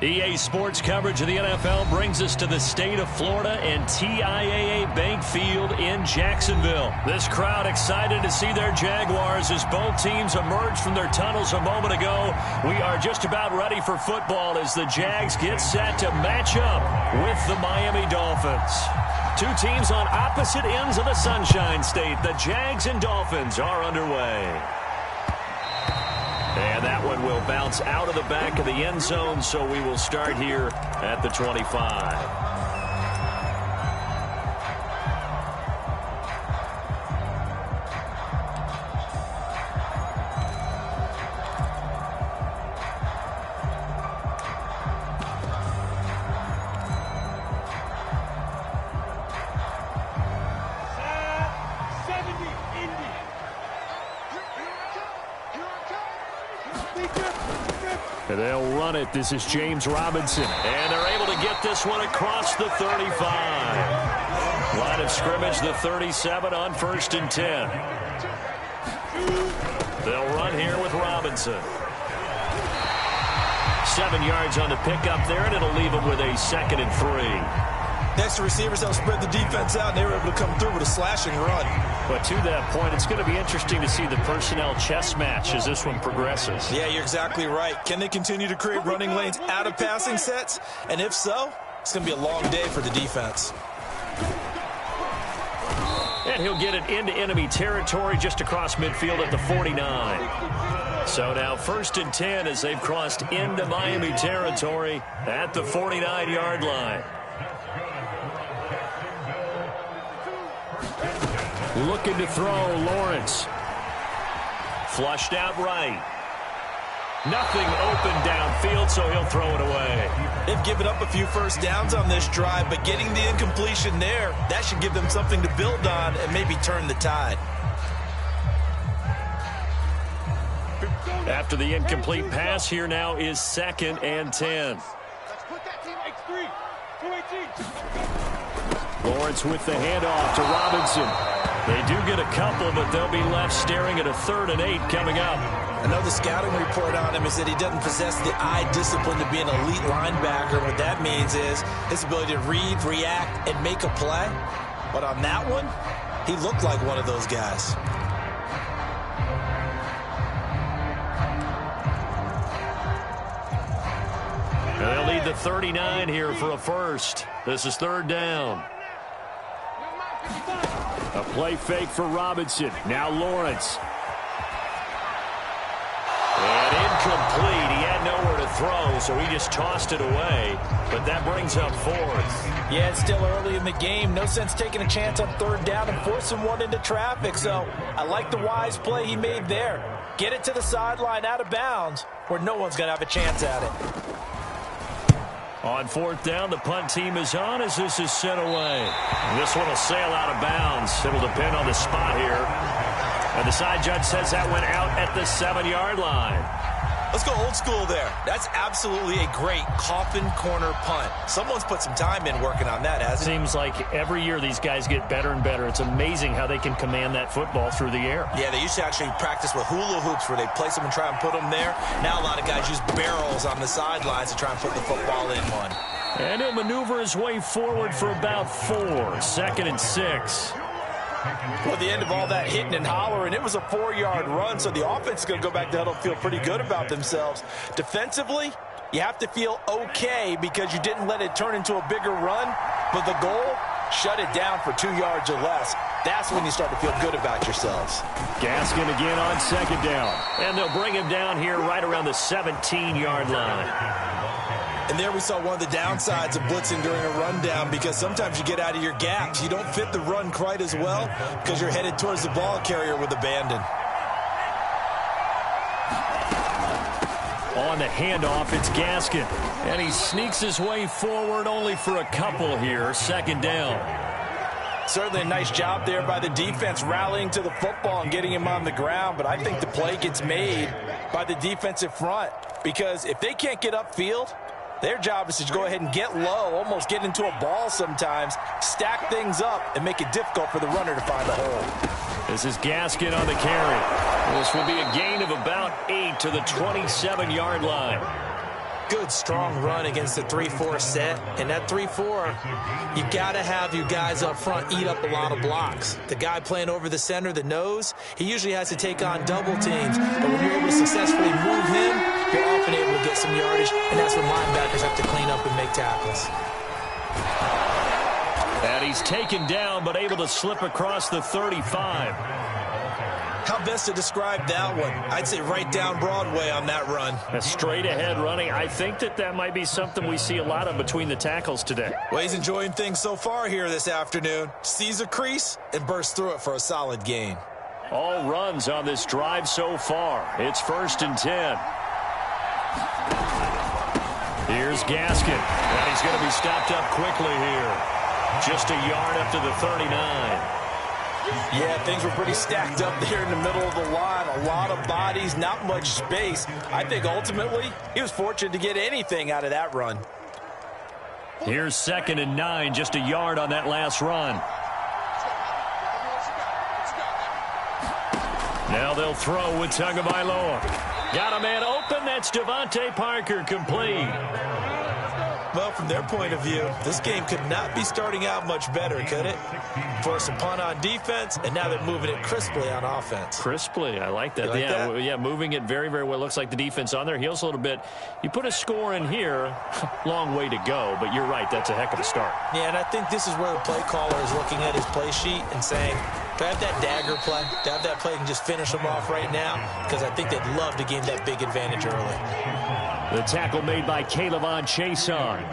EA Sports coverage of the NFL brings us to the state of Florida and TIAA Bank Field in Jacksonville. This crowd excited to see their Jaguars as both teams emerged from their tunnels a moment ago. We are just about ready for football as the Jags get set to match up with the Miami Dolphins. Two teams on opposite ends of the Sunshine State. The Jags and Dolphins are underway. And that one will bounce out of the back of the end zone, so we will start here at the 25. And they'll run it. This is James Robinson. And they're able to get this one across the 35. Line of scrimmage, the 37 on 1st and 10. They'll run here with Robinson. 7 yards on the pickup there, and it'll leave them with a 2nd and 3. Next to receivers, they'll spread the defense out, and they were able to come through with a slashing run. But to that point, it's going to be interesting to see the personnel chess match as this one progresses. Yeah, you're exactly right. Can they continue to create running lanes out of passing sets? And if so, it's going to be a long day for the defense. And he'll get it into enemy territory just across midfield at the 49. So now 1st and 10 as they've crossed into Miami territory at the 49-yard line. Looking to throw, Lawrence. Flushed out right. Nothing open downfield, so he'll throw it away. They've given up a few first downs on this drive, but getting the incompletion there, that should give them something to build on and maybe turn the tide. After the incomplete pass, here now is 2nd and 10. Lawrence with the handoff to Robinson. They do get a couple, but they'll be left staring at a 3rd and 8 coming up. I know the scouting report on him is that he doesn't possess the eye discipline to be an elite linebacker. What that means is his ability to read, react, and make a play. But on that one, he looked like one of those guys. They'll need the 39 here for a first. This is 3rd down. A play fake for Robinson. Now Lawrence. And incomplete. He had nowhere to throw, so he just tossed it away. But that brings up 4th. Yeah, it's still early in the game. No sense taking a chance on 3rd down and forcing one into traffic. So I like the wise play he made there. Get it to the sideline out of bounds where no one's going to have a chance at it. On 4th down, the punt team is on as this is sent away. This one will sail out of bounds. It'll depend on the spot here. And the side judge says that went out at the 7-yard line. Let's go old school there. That's absolutely a great coffin corner punt. Someone's put some time in working on that, hasn't it? Seems like every year these guys get better and better. It's amazing how they can command that football through the air. Yeah, they used to actually practice with hula hoops where they place them and try and put them there. Now a lot of guys use barrels on the sidelines to try and put the football in one. And he'll maneuver his way forward for about 4. 2nd and 6. Well, at the end of all that hitting and hollering, it was a 4-yard run, so the offense is going to go back to huddle and feel pretty good about themselves. Defensively, you have to feel okay because you didn't let it turn into a bigger run, but the goal, shut it down for 2 yards or less. That's when you start to feel good about yourselves. Gaskin again on 2nd down, and they'll bring him down here right around the 17-yard line. And there we saw one of the downsides of blitzing during a rundown because sometimes you get out of your gaps. You don't fit the run quite as well because you're headed towards the ball carrier with abandon. On the handoff, it's Gaskin. And he sneaks his way forward only for a couple here. 2nd down. Certainly a nice job there by the defense rallying to the football and getting him on the ground. But I think the play gets made by the defensive front because if they can't get upfield, their job is to go ahead and get low, almost get into a ball sometimes, stack things up, and make it difficult for the runner to find a hole. This is Gaskin on the carry. This will be a gain of about 8 to the 27-yard line. Good, strong run against the 3-4 set. And that 3-4, you got to have your guys up front eat up a lot of blocks. The guy playing over the center, the nose, he usually has to take on double teams. But when you're able to successfully move him, you're often able to get some yardage. And that's when linebackers have to clean up and make tackles. And he's taken down, but able to slip across the 35. How best to describe that one? I'd say right down Broadway on that run. A straight ahead running. I think that might be something we see a lot of between the tackles today. Well, he's enjoying things so far here this afternoon. Sees a crease and bursts through it for a solid gain. All runs on this drive so far. It's 1st and 10. Here's Gaskin. And he's going to be stopped up quickly here. Just a yard up to the 39. Yeah, things were pretty stacked up there in the middle of the line. A lot of bodies, not much space. I think ultimately he was fortunate to get anything out of that run. Here's 2nd and 9, just a yard on that last run. Now they'll throw with Tagovailoa. Got a man open. That's Devontae Parker, complete. Well, from their point of view, this game could not be starting out much better, could it? Force a punt on defense, and now they're moving it crisply on offense. Crisply, I like that. Like that? Yeah, moving it very, very well. Looks like the defense on their heels a little bit. You put a score in here, long way to go, but you're right, that's a heck of a start. Yeah, and I think this is where the play caller is looking at his play sheet and saying, do I have that dagger play? Do I have that play and just finish them off right now? Because I think they'd love to gain that big advantage early. The tackle made by Caleb Chason.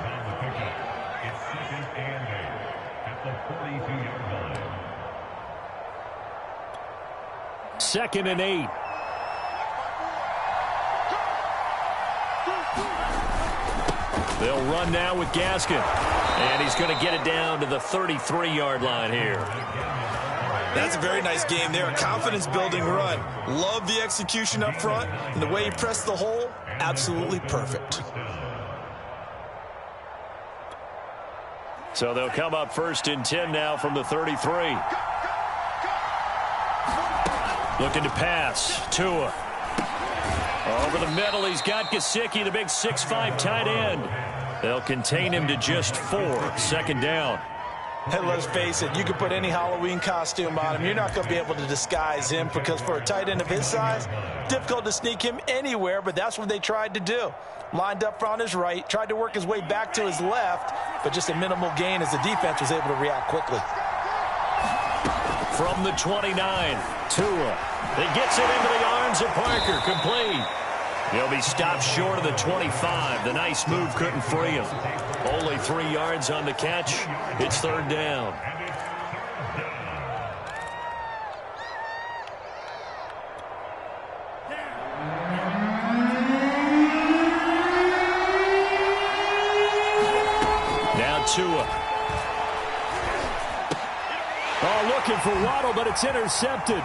Second and 8. They'll run now with Gaskin. And he's going to get it down to the 33-yard line here. That's a very nice game there. A confidence-building run. Love the execution up front. And the way he pressed the hole, absolutely perfect. So they'll come up 1st and 10 now from the 33. Looking to pass. Tua. Over the middle, he's got Gesicki, the big 6'5" tight end. They'll contain him to just 4. 2nd down. And let's face it, you can put any Halloween costume on him. You're not going to be able to disguise him because for a tight end of his size, difficult to sneak him anywhere, but that's what they tried to do. Lined up on his right, tried to work his way back to his left, but just a minimal gain as the defense was able to react quickly. From the 29, Tua. He gets it into the arms of Parker, complete. He'll be stopped short of the 25. The nice move couldn't free him. Only 3 yards on the catch. It's 3rd down. Now Tua. Oh, looking for Waddle, but it's intercepted.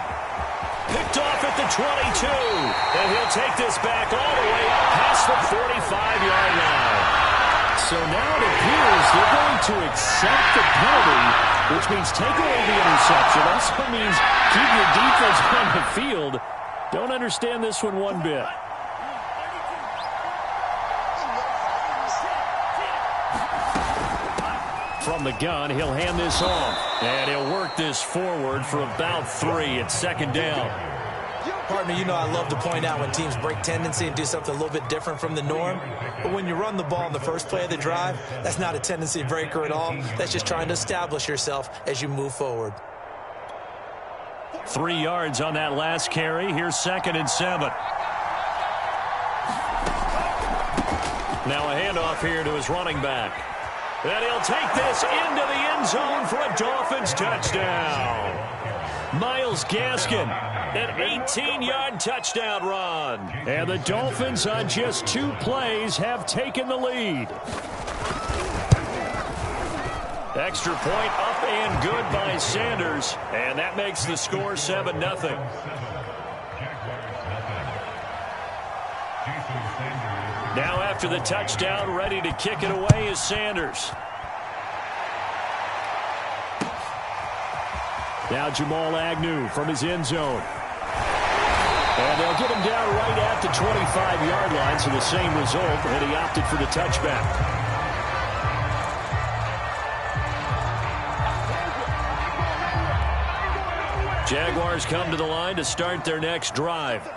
Picked off at the 22. And he'll take this back all the way up past the 45-yard line. So now it appears they're going to accept the penalty, which means take away the interception. Also means keep your defense on the field. Don't understand this one bit. From the gun, he'll hand this off. And he'll work this forward for about 3. It's 2nd down. Partner, you know I love to point out when teams break tendency and do something a little bit different from the norm. But when you run the ball in the first play of the drive, that's not a tendency breaker at all. That's just trying to establish yourself as you move forward. 3 yards on that last carry. Here's 2nd and 7. Now a handoff here to his running back. And he'll take this into the end zone for a Dolphins touchdown. Myles Gaskin, an 18-yard touchdown run. And the Dolphins on just 2 plays have taken the lead. Extra point up and good by Sanders. And that makes the score 7-0. Now after the touchdown, ready to kick it away is Sanders. Now Jamal Agnew from his end zone. And they'll get him down right at the 25-yard line, so the same result, and he opted for the touchback. Jaguars come to the line to start their next drive,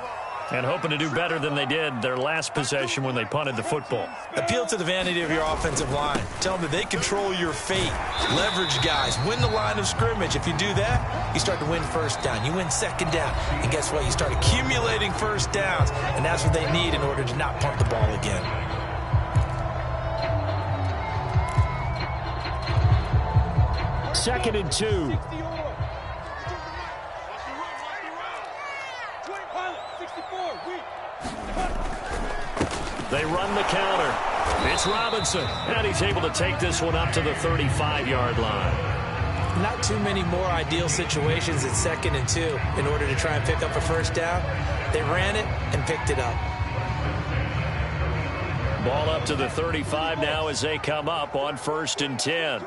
and hoping to do better than they did their last possession when they punted the football. Appeal to the vanity of your offensive line. Tell them that they control your fate. Leverage guys. Win the line of scrimmage. If you do that, you start to win first down. You win second down. And guess what? You start accumulating first downs. And that's what they need in order to not punt the ball again. Second and 2. They run the counter. It's Robinson, and he's able to take this one up to the 35-yard line. Not too many more ideal situations in second and 2 in order to try and pick up a first down. They ran it and picked it up. Ball up to the 35 now as they come up on 1st and 10.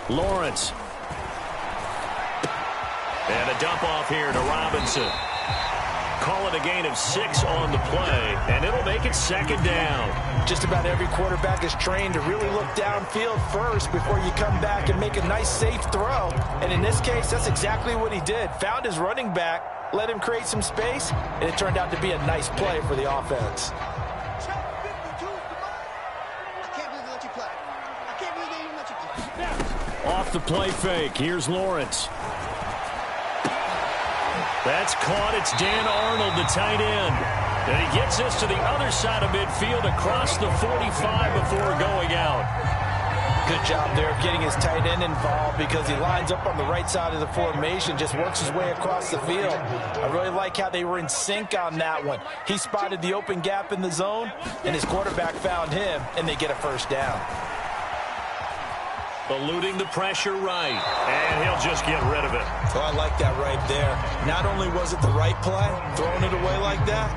Lawrence. And a dump off here to Robinson. Call it a gain of 6 on the play, and it'll make it second down. Just about every quarterback is trained to really look downfield first before you come back and make a nice, safe throw. And in this case, that's exactly what he did. Found his running back, let him create some space, and it turned out to be a nice play for the offense. Off the play fake, here's Lawrence. That's caught. It's Dan Arnold, the tight end. And he gets this to the other side of midfield across the 45 before going out. Good job there of getting his tight end involved because he lines up on the right side of the formation, just works his way across the field. I really like how they were in sync on that one. He spotted the open gap in the zone, and his quarterback found him, and they get a first down. Eluding the pressure right, and he'll just get rid of it. Oh, I like that right there. Not only was it the right play, throwing it away like that,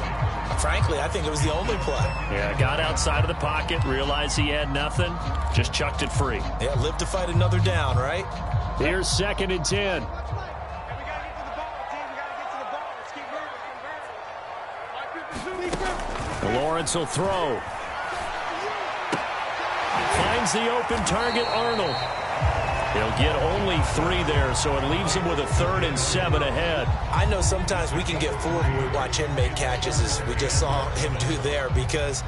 frankly, I think it was the only play. Yeah, got outside of the pocket, realized he had nothing, just chucked it free. Yeah, live to fight another down, right? Here's 2nd and 10. Lawrence will throw. Finds the open target, Arnold. He'll get only 3 there, so it leaves him with a 3rd and 7 ahead. I know sometimes we can get fooled when we watch him make catches, as we just saw him do there, because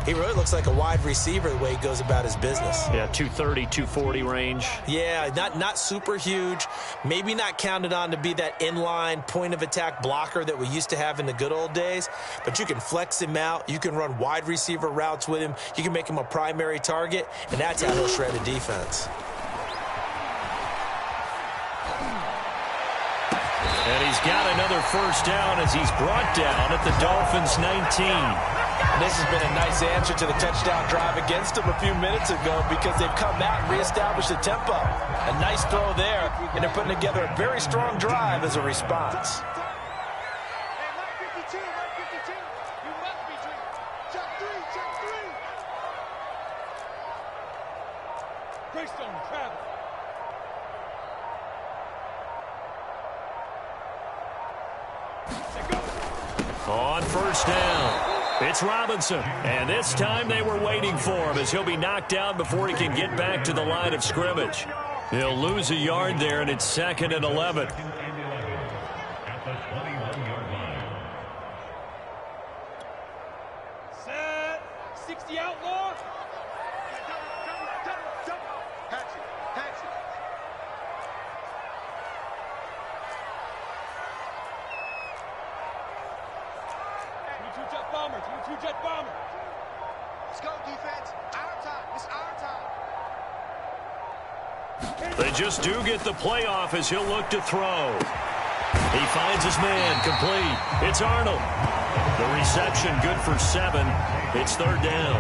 he really looks like a wide receiver the way he goes about his business. Yeah, 230, 240 range. Yeah, not super huge. Maybe not counted on to be that inline point-of-attack blocker that we used to have in the good old days. But you can flex him out. You can run wide receiver routes with him. You can make him a primary target, and that's how he'll shred a defense. And he's got another first down as he's brought down at the Dolphins' 19. This has been a nice answer to the touchdown drive against them a few minutes ago because they've come out and reestablished the tempo. A nice throw there, and they're putting together a very strong drive as a response. On first down, it's Robinson. And this time they were waiting for him as he'll be knocked down before he can get back to the line of scrimmage. He'll lose a yard there, and it's 2nd and 11. Set. 60 outlaw. Two-jet bomber. Let's go, defense. Our time. It's our time. They just do get the playoff as he'll look to throw. He finds his man, complete. It's Arnold. The reception good for 7. It's 3rd down.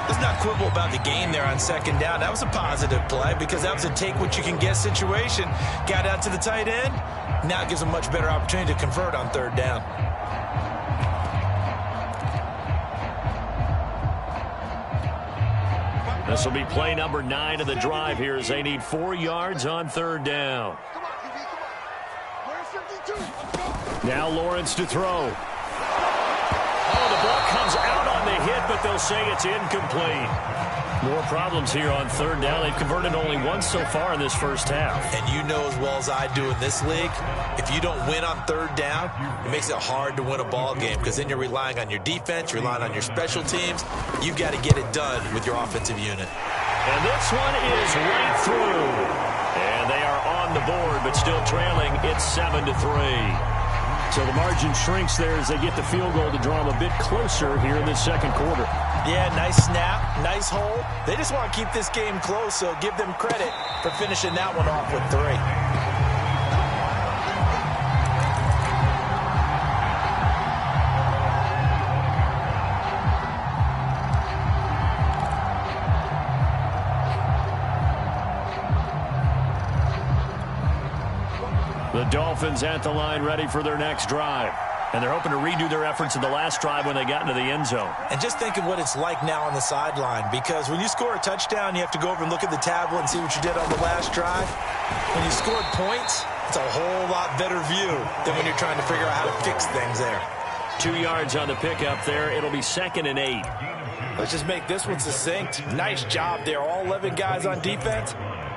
Let's not quibble about the gain there on 2nd down. That was a positive play because that was a take-what-you-can-get situation. Got out to the tight end. Now it gives him a much better opportunity to convert on 3rd down. This will be play number 9 of the drive here as they need 4 yards on 3rd down. Now Lawrence to throw. Oh, the ball comes out on the hit, but they'll say it's incomplete. More problems here on third down. They've converted only once so far in this first half. And you know as well as I do in this league, if you don't win on third down, it makes it hard to win a ball game because then you're relying on your defense, you're relying on your special teams. You've got to get it done with your offensive unit. And this one is right through. And they are on the board, but still trailing. It's 7-3. So the margin shrinks there as they get the field goal to draw them a bit closer here in this second quarter. Yeah, nice snap, nice hold. They just want to keep this game close, so give them credit for finishing that one off with 3. The Dolphins at the line ready for their next drive. And they're hoping to redo their efforts in the last drive when they got into the end zone. And just think of what it's like now on the sideline, because when you score a touchdown, you have to go over and look at the tablet and see what you did on the last drive. When you scored points, it's a whole lot better view than when you're trying to figure out how to fix things there. 2 yards on the pickup there. It'll be 2nd and 8. Let's just make this one succinct. Nice job there. All 11 guys on defense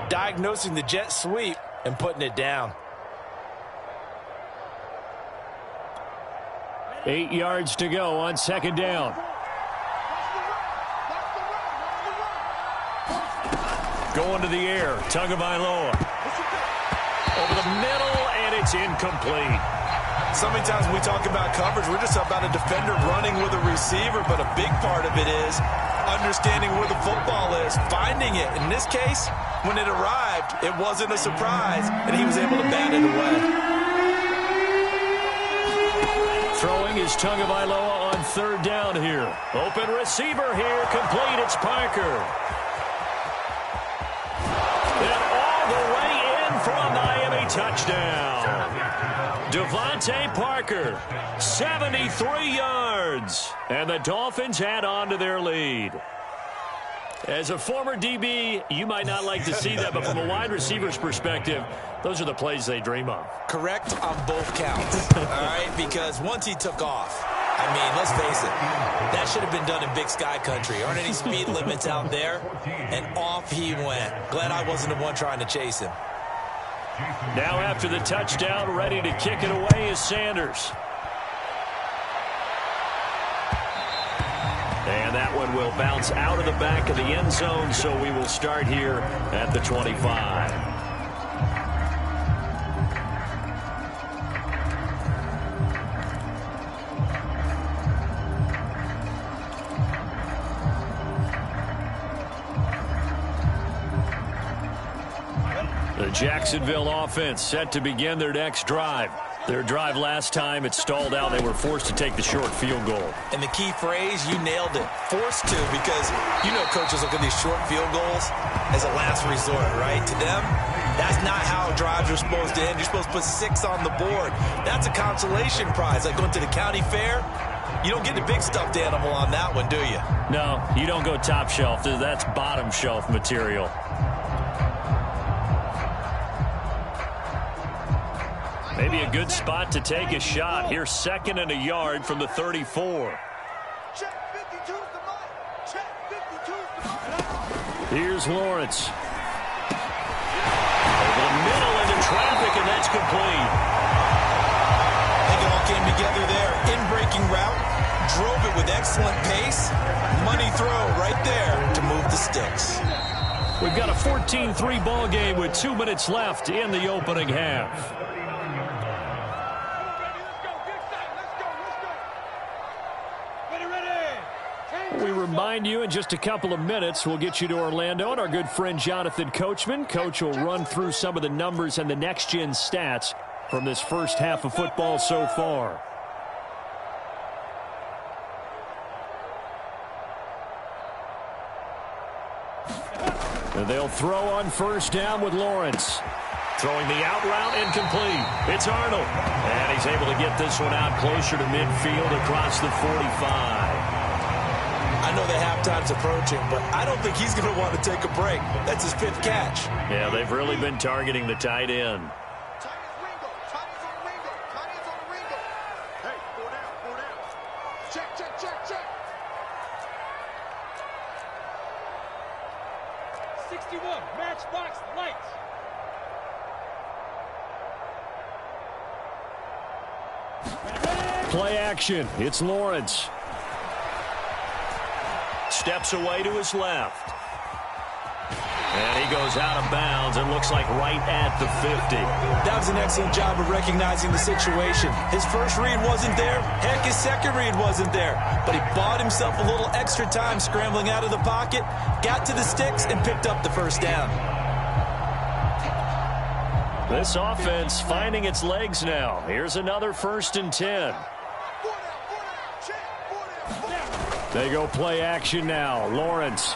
diagnosing the jet sweep and putting it down. 8 yards to go on 2nd down. Going to the air. Tagovailoa. Over the middle, and it's incomplete. So many times when we talk about coverage, we're just about a defender running with a receiver, but a big part of it is understanding where the football is, finding it. In this case, when it arrived, it wasn't a surprise, and he was able to bat it away. Throwing is Tagovailoa on 3rd down here. Open receiver here, complete. It's Parker. And all the way in for a Miami touchdown. Devontae Parker, 73 yards. And the Dolphins add on to their lead. As a former DB, you might not like to see that, but from a wide receiver's perspective, those are the plays they dream of. Correct on both counts, all right? Because once he took off, I mean, let's face it, that should have been done in Big Sky country. Aren't any speed limits out there? And off he went. Glad I wasn't the one trying to chase him. Now after the touchdown, ready to kick it away is Sanders. And that one will bounce out of the back of the end zone, so we will start here at the 25. The Jacksonville offense set to begin their next drive. Their drive last time, it stalled out. They were forced to take the short field goal. And the key phrase, you nailed it. Forced to, because you know coaches look at these short field goals as a last resort, right? To them, that's not how drives are supposed to end. You're supposed to put 6 on the board. That's a consolation prize. Like going to the county fair, you don't get the big stuffed animal on that one, do you? No, you don't go top shelf. That's bottom shelf material. Maybe a good spot to take a shot. Here's 2nd and a yard from the 34. Here's Lawrence. Over the middle into traffic, and that's complete. I think it all came together there. In-breaking route, drove it with excellent pace. Money throw right there to move the sticks. We've got a 14-3 ball game with 2 minutes left in the opening half. We remind you in just a couple of minutes we'll get you to Orlando, and our good friend Jonathan Coachman. Coach will run through some of the numbers and the next-gen stats from this first half of football so far. And they'll throw on 1st down with Lawrence. Throwing the out route, incomplete. It's Arnold. And he's able to get this one out closer to midfield across the 45. I know the halftime's approaching, but I don't think he's going to want to take a break. That's his 5th catch. Yeah, they've really been targeting the tight end. 61, matchbox lights. Play action. It's Lawrence. Steps away to his left. And he goes out of bounds. It looks like right at the 50. That was an excellent job of recognizing the situation. His first read wasn't there. Heck, his second read wasn't there. But he bought himself a little extra time scrambling out of the pocket, got to the sticks, and picked up the first down. This offense finding its legs now. Here's another 1st and 10. They go play action now. Lawrence.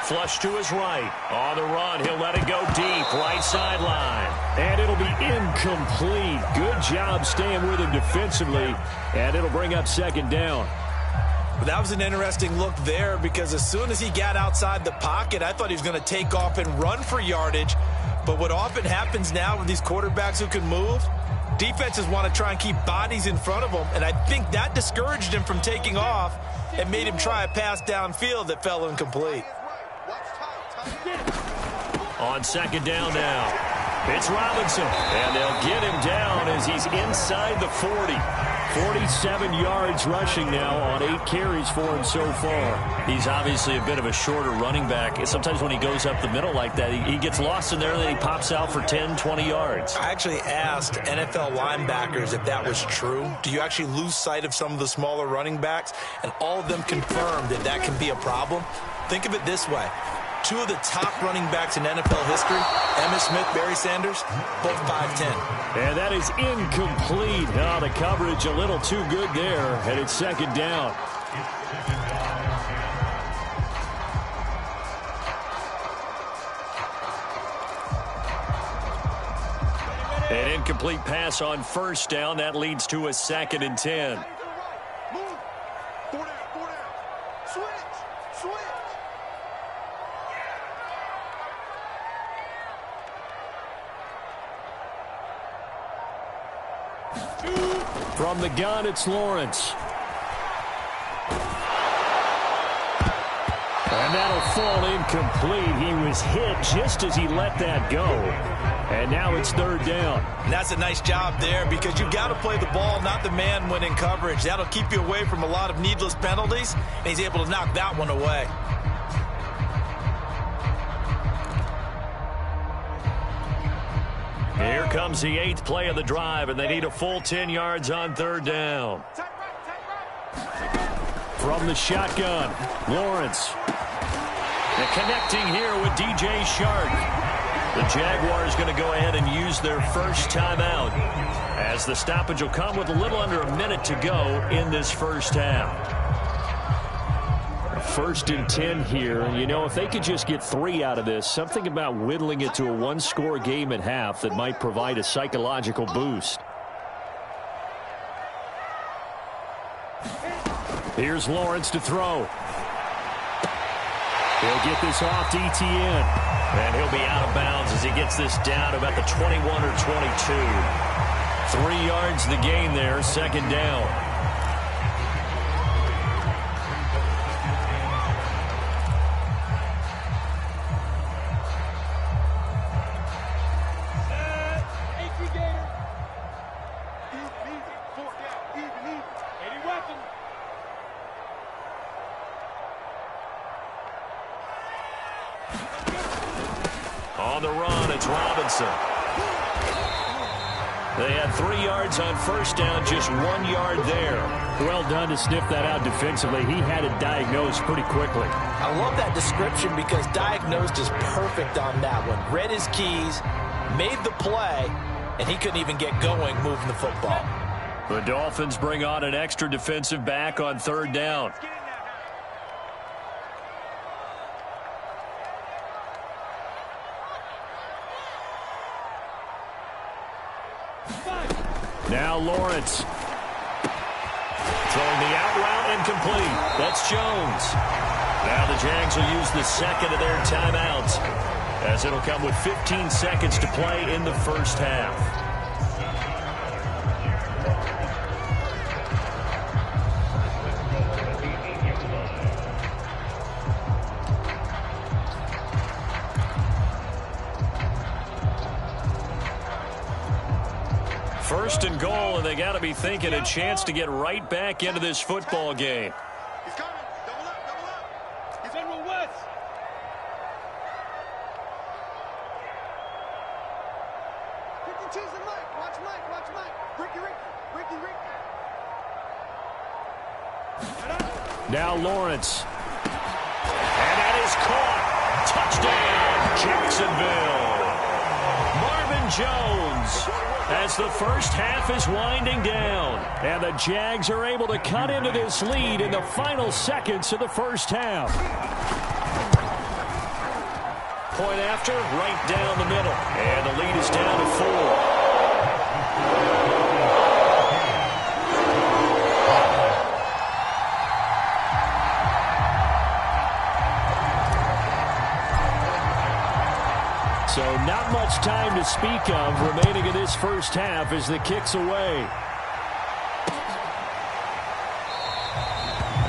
Flush to his right. On the run, he'll let it go deep. Right sideline. And it'll be incomplete. Good job staying with him defensively. And it'll bring up 2nd down. That was an interesting look there because as soon as he got outside the pocket, I thought he was going to take off and run for yardage. But what often happens now with these quarterbacks who can move, defenses want to try and keep bodies in front of them. And I think that discouraged him from taking off and made him try a pass downfield that fell incomplete. On 2nd down now. It's Robinson. And they'll get him down as he's inside the 40. 47 yards rushing now on 8 carries for him so far. He's obviously a bit of a shorter running back. Sometimes when he goes up the middle like that, he gets lost in there and then he pops out for 10, 20 yards. I actually asked NFL linebackers if that was true. Do you actually lose sight of some of the smaller running backs? And all of them confirmed that that can be a problem. Think of it this way. 2 of the top running backs in NFL history, Emmitt Smith, Barry Sanders, both 5'10". And that is incomplete. Oh, the coverage a little too good there, and it's 2nd down. An incomplete pass on 1st down. That leads to a 2nd and 10. Move. 4 down. Switch. From the gun, it's Lawrence. And that'll fall incomplete. He was hit just as he let that go. And now it's 3rd down. And that's a nice job there because you've got to play the ball, not the man when in coverage. That'll keep you away from a lot of needless penalties, and he's able to knock that one away. Here comes the 8th play of the drive, and they need a full 10 yards on 3rd down. From the shotgun, Lawrence. And connecting here with DJ Shark. The Jaguars going to go ahead and use their first timeout as the stoppage will come with a little under a minute to go in this first half. 1st and 10 here. You know, if they could just get 3 out of this, something about whittling it to a 1-score game at half that might provide a psychological boost. Here's Lawrence to throw. He'll get this off to Etienne. And he'll be out of bounds as he gets this down about the 21 or 22. 3 yards the gain there, 2nd down. On the run, it's Robinson. They had 3 yards on 1st down, just 1 yard there. Well done to sniff that out defensively. He had it diagnosed pretty quickly. I love that description because diagnosed is perfect on that one. Read his keys, made the play, and he couldn't even get going moving the football. The Dolphins bring on an extra defensive back on 3rd down. Now Lawrence. Throwing the out route incomplete. That's Jones. Now the Jags will use the 2nd of their timeouts as it'll come with 15 seconds to play in the first half. first and goal, and they got to be thinking a chance to get right back into this football game. He's coming. Double up, double up. He's on West. Ricky, cheese and Mike. Watch Mike, watch Mike. Ricky. Now Lawrence. And that is caught. Touchdown, Jacksonville. Marvin Jones, as the first half is winding down. And the Jags are able to cut into this lead in the final seconds of the first half. Point after, right down the middle. And the lead is down to 4. So not much time to speak of remaining in this first half as the kick's away.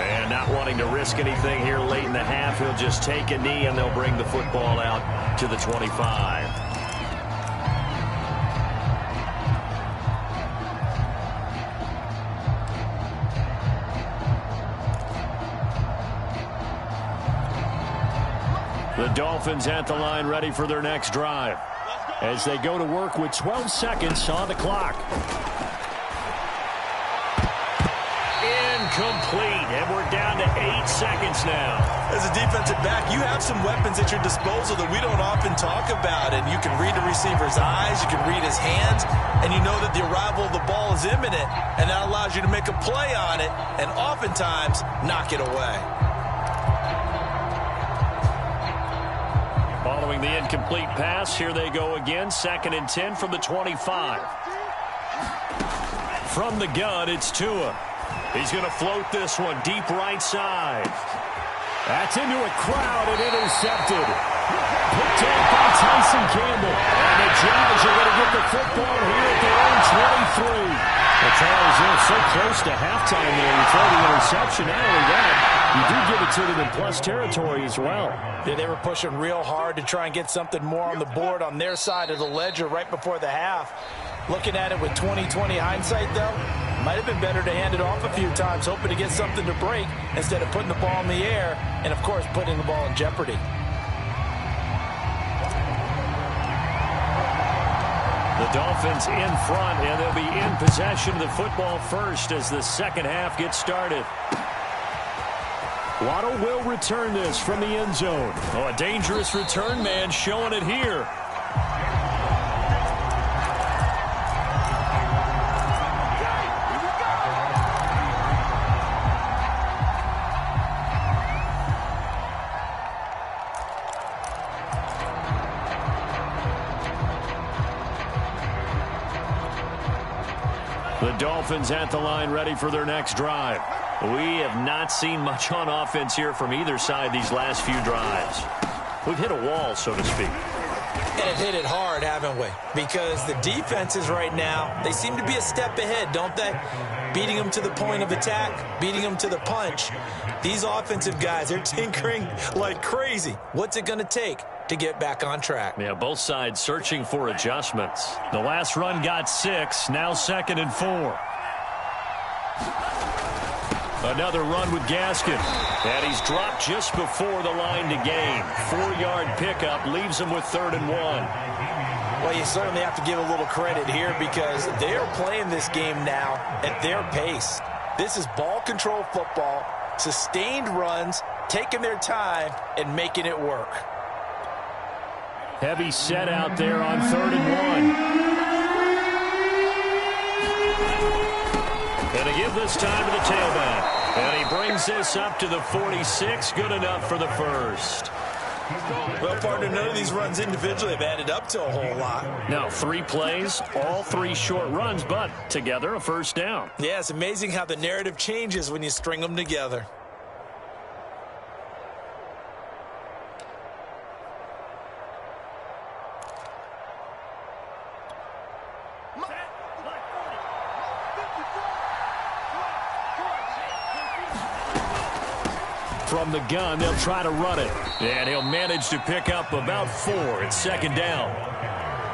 And not wanting to risk anything here late in the half, he'll just take a knee and they'll bring the football out to the 25. The Dolphins at the line ready for their next drive as they go to work with 12 seconds on the clock. Incomplete, and we're down to 8 seconds now. As a defensive back, you have some weapons at your disposal that we don't often talk about, and you can read the receiver's eyes, you can read his hands, and you know that the arrival of the ball is imminent, and that allows you to make a play on it and oftentimes knock it away. Following the incomplete pass, here they go again. 2nd and 10 from the 25. From the gun, it's Tua. He's going to float this one deep right side. That's into a crowd and intercepted. Picked off by Tyson Campbell. And the Jags are going to get the football here at their own 23. Well, Charles, they're so close to halftime there. You throw the interception. Not only that, you do give it to them in plus territory as well. Yeah, they were pushing real hard to try and get something more on the board on their side of the ledger right before the half. Looking at it with 20/20 hindsight, though, might have been better to hand it off a few times, hoping to get something to break instead of putting the ball in the air and, of course, putting the ball in jeopardy. The Dolphins in front, and they'll be in possession of the football first as the second half gets started. Waddle will return this from the end zone. Oh, a dangerous return man showing it here. The Dolphins at the line ready for their next drive. We have not seen much on offense here from either side these last few drives. We've hit a wall, so to speak. And have hit it hard, haven't we? Because the defenses right now, they seem to be a step ahead, don't they? Beating them to the point of attack, beating them to the punch. These offensive guys are tinkering like crazy. What's it going to take to get back on track? Yeah, both sides searching for adjustments. The last run got 6, now 2nd and 4. Another run with Gaskin. And he's dropped just before the line to gain. 4-yard pickup leaves him with 3rd and 1. Well, you certainly have to give a little credit here because they are playing this game now at their pace. This is ball control football, sustained runs, taking their time and making it work. Heavy set out there on 3rd and 1. And to give this time to the tailback. And he brings this up to the 46. Good enough for the first. Well, partner, none of these runs individually have added up to a whole lot. Now, 3 plays, all 3 short runs, but together a first down. Yeah, it's amazing how the narrative changes when you string them together. From the gun, they'll try to run it. And he'll manage to pick up about 4 at 2nd down.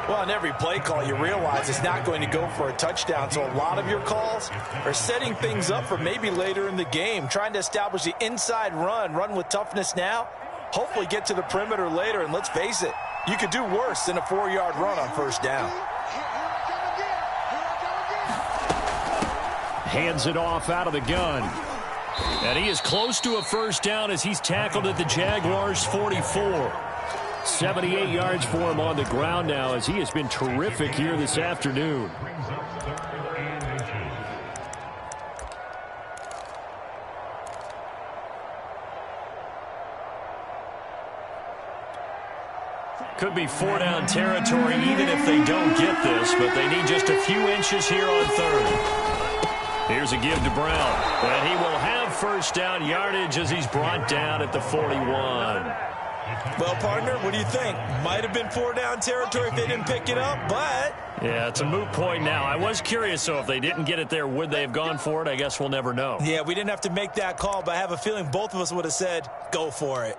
Well, on every play call, you realize it's not going to go for a touchdown, so a lot of your calls are setting things up for maybe later in the game, trying to establish the inside run with toughness now, hopefully get to the perimeter later, and let's face it, you could do worse than a 4-yard run on first down. Hands it off out of the gun. And he is close to a first down as he's tackled at the Jaguars' 44. 78 yards for him on the ground now as he has been terrific here this afternoon. Could be 4-down territory even if they don't get this, but they need just a few inches here on third. Here's a give to Brown, and he will have first down yardage as he's brought down at the 41. Well, partner, what do you think? Might have been 4-down territory if they didn't pick it up, but... Yeah, it's a moot point now. I was curious, so if they didn't get it there, would they have gone for it? I guess we'll never know. Yeah, we didn't have to make that call, but I have a feeling both of us would have said, go for it.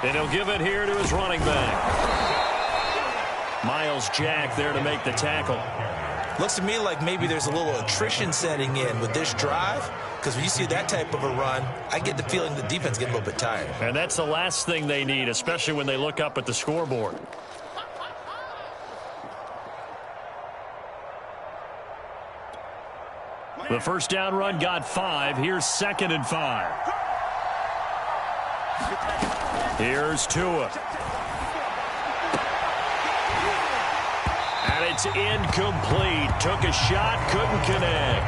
And he'll give it here to his running back. Miles Jack there to make the tackle. Looks to me like maybe there's a little attrition setting in with this drive, because when you see that type of a run, I get the feeling the defense getting a little bit tired. And that's the last thing they need, especially when they look up at the scoreboard. The first down run got 5. Here's 2nd and 5. Here's Tua. And it's incomplete. Took a shot, couldn't connect.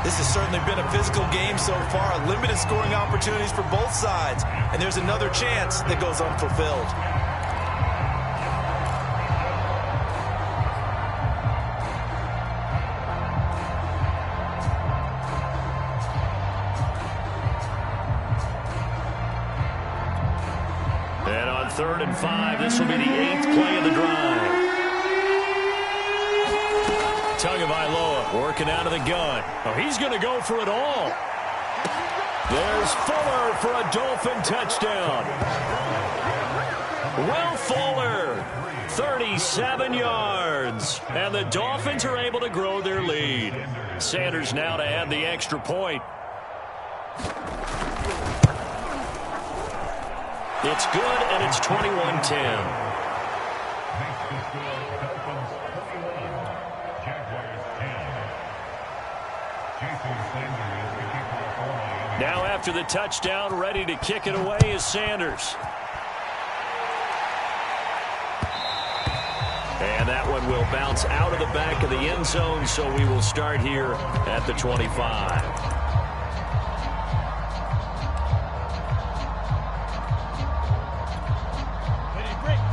This has certainly been a physical game so far. Limited scoring opportunities for both sides. And there's another chance that goes unfulfilled. And on 3rd and 5, this will be the 8th play of the drive. Tagovailoa working out of the gun. Oh, he's going to go for it all. There's Fuller for a Dolphin touchdown. Will Fuller, 37 yards. And the Dolphins are able to grow their lead. Sanders now to add the extra point. It's good, and it's 21-10. Now after the touchdown, ready to kick it away is Sanders. And that one will bounce out of the back of the end zone, so we will start here at the 25.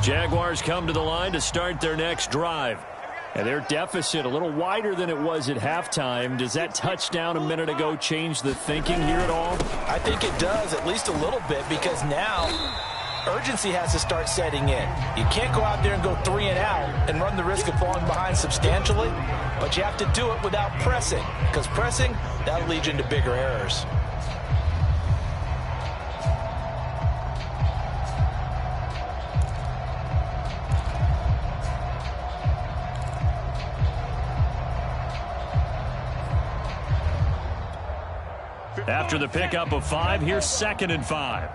Jaguars come to the line to start their next drive. And their deficit a little wider than it was at halftime. Does that touchdown a minute ago change the thinking here at all? I think it does, at least a little bit, because now urgency has to start setting in. You can't go out there and go 3 and out and run the risk of falling behind substantially, but you have to do it without pressing, because pressing, that'll lead you into bigger errors. After the pickup of 5, here's 2nd and 5.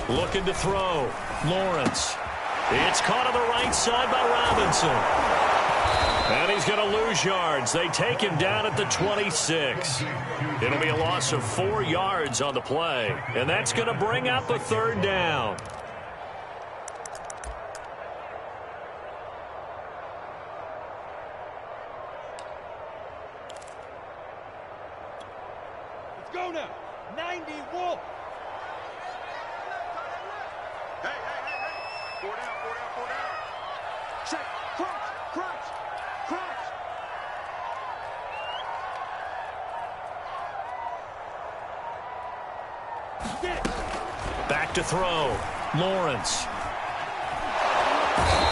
Looking to throw. Lawrence. It's caught on the right side by Robinson. And he's going to lose yards. They take him down at the 26. It'll be a loss of 4 yards on the play. And that's going to bring up a 3rd down. Go now. 90 Wolf. Hey. 4 down. Check. Crunch. Back to throw. Lawrence.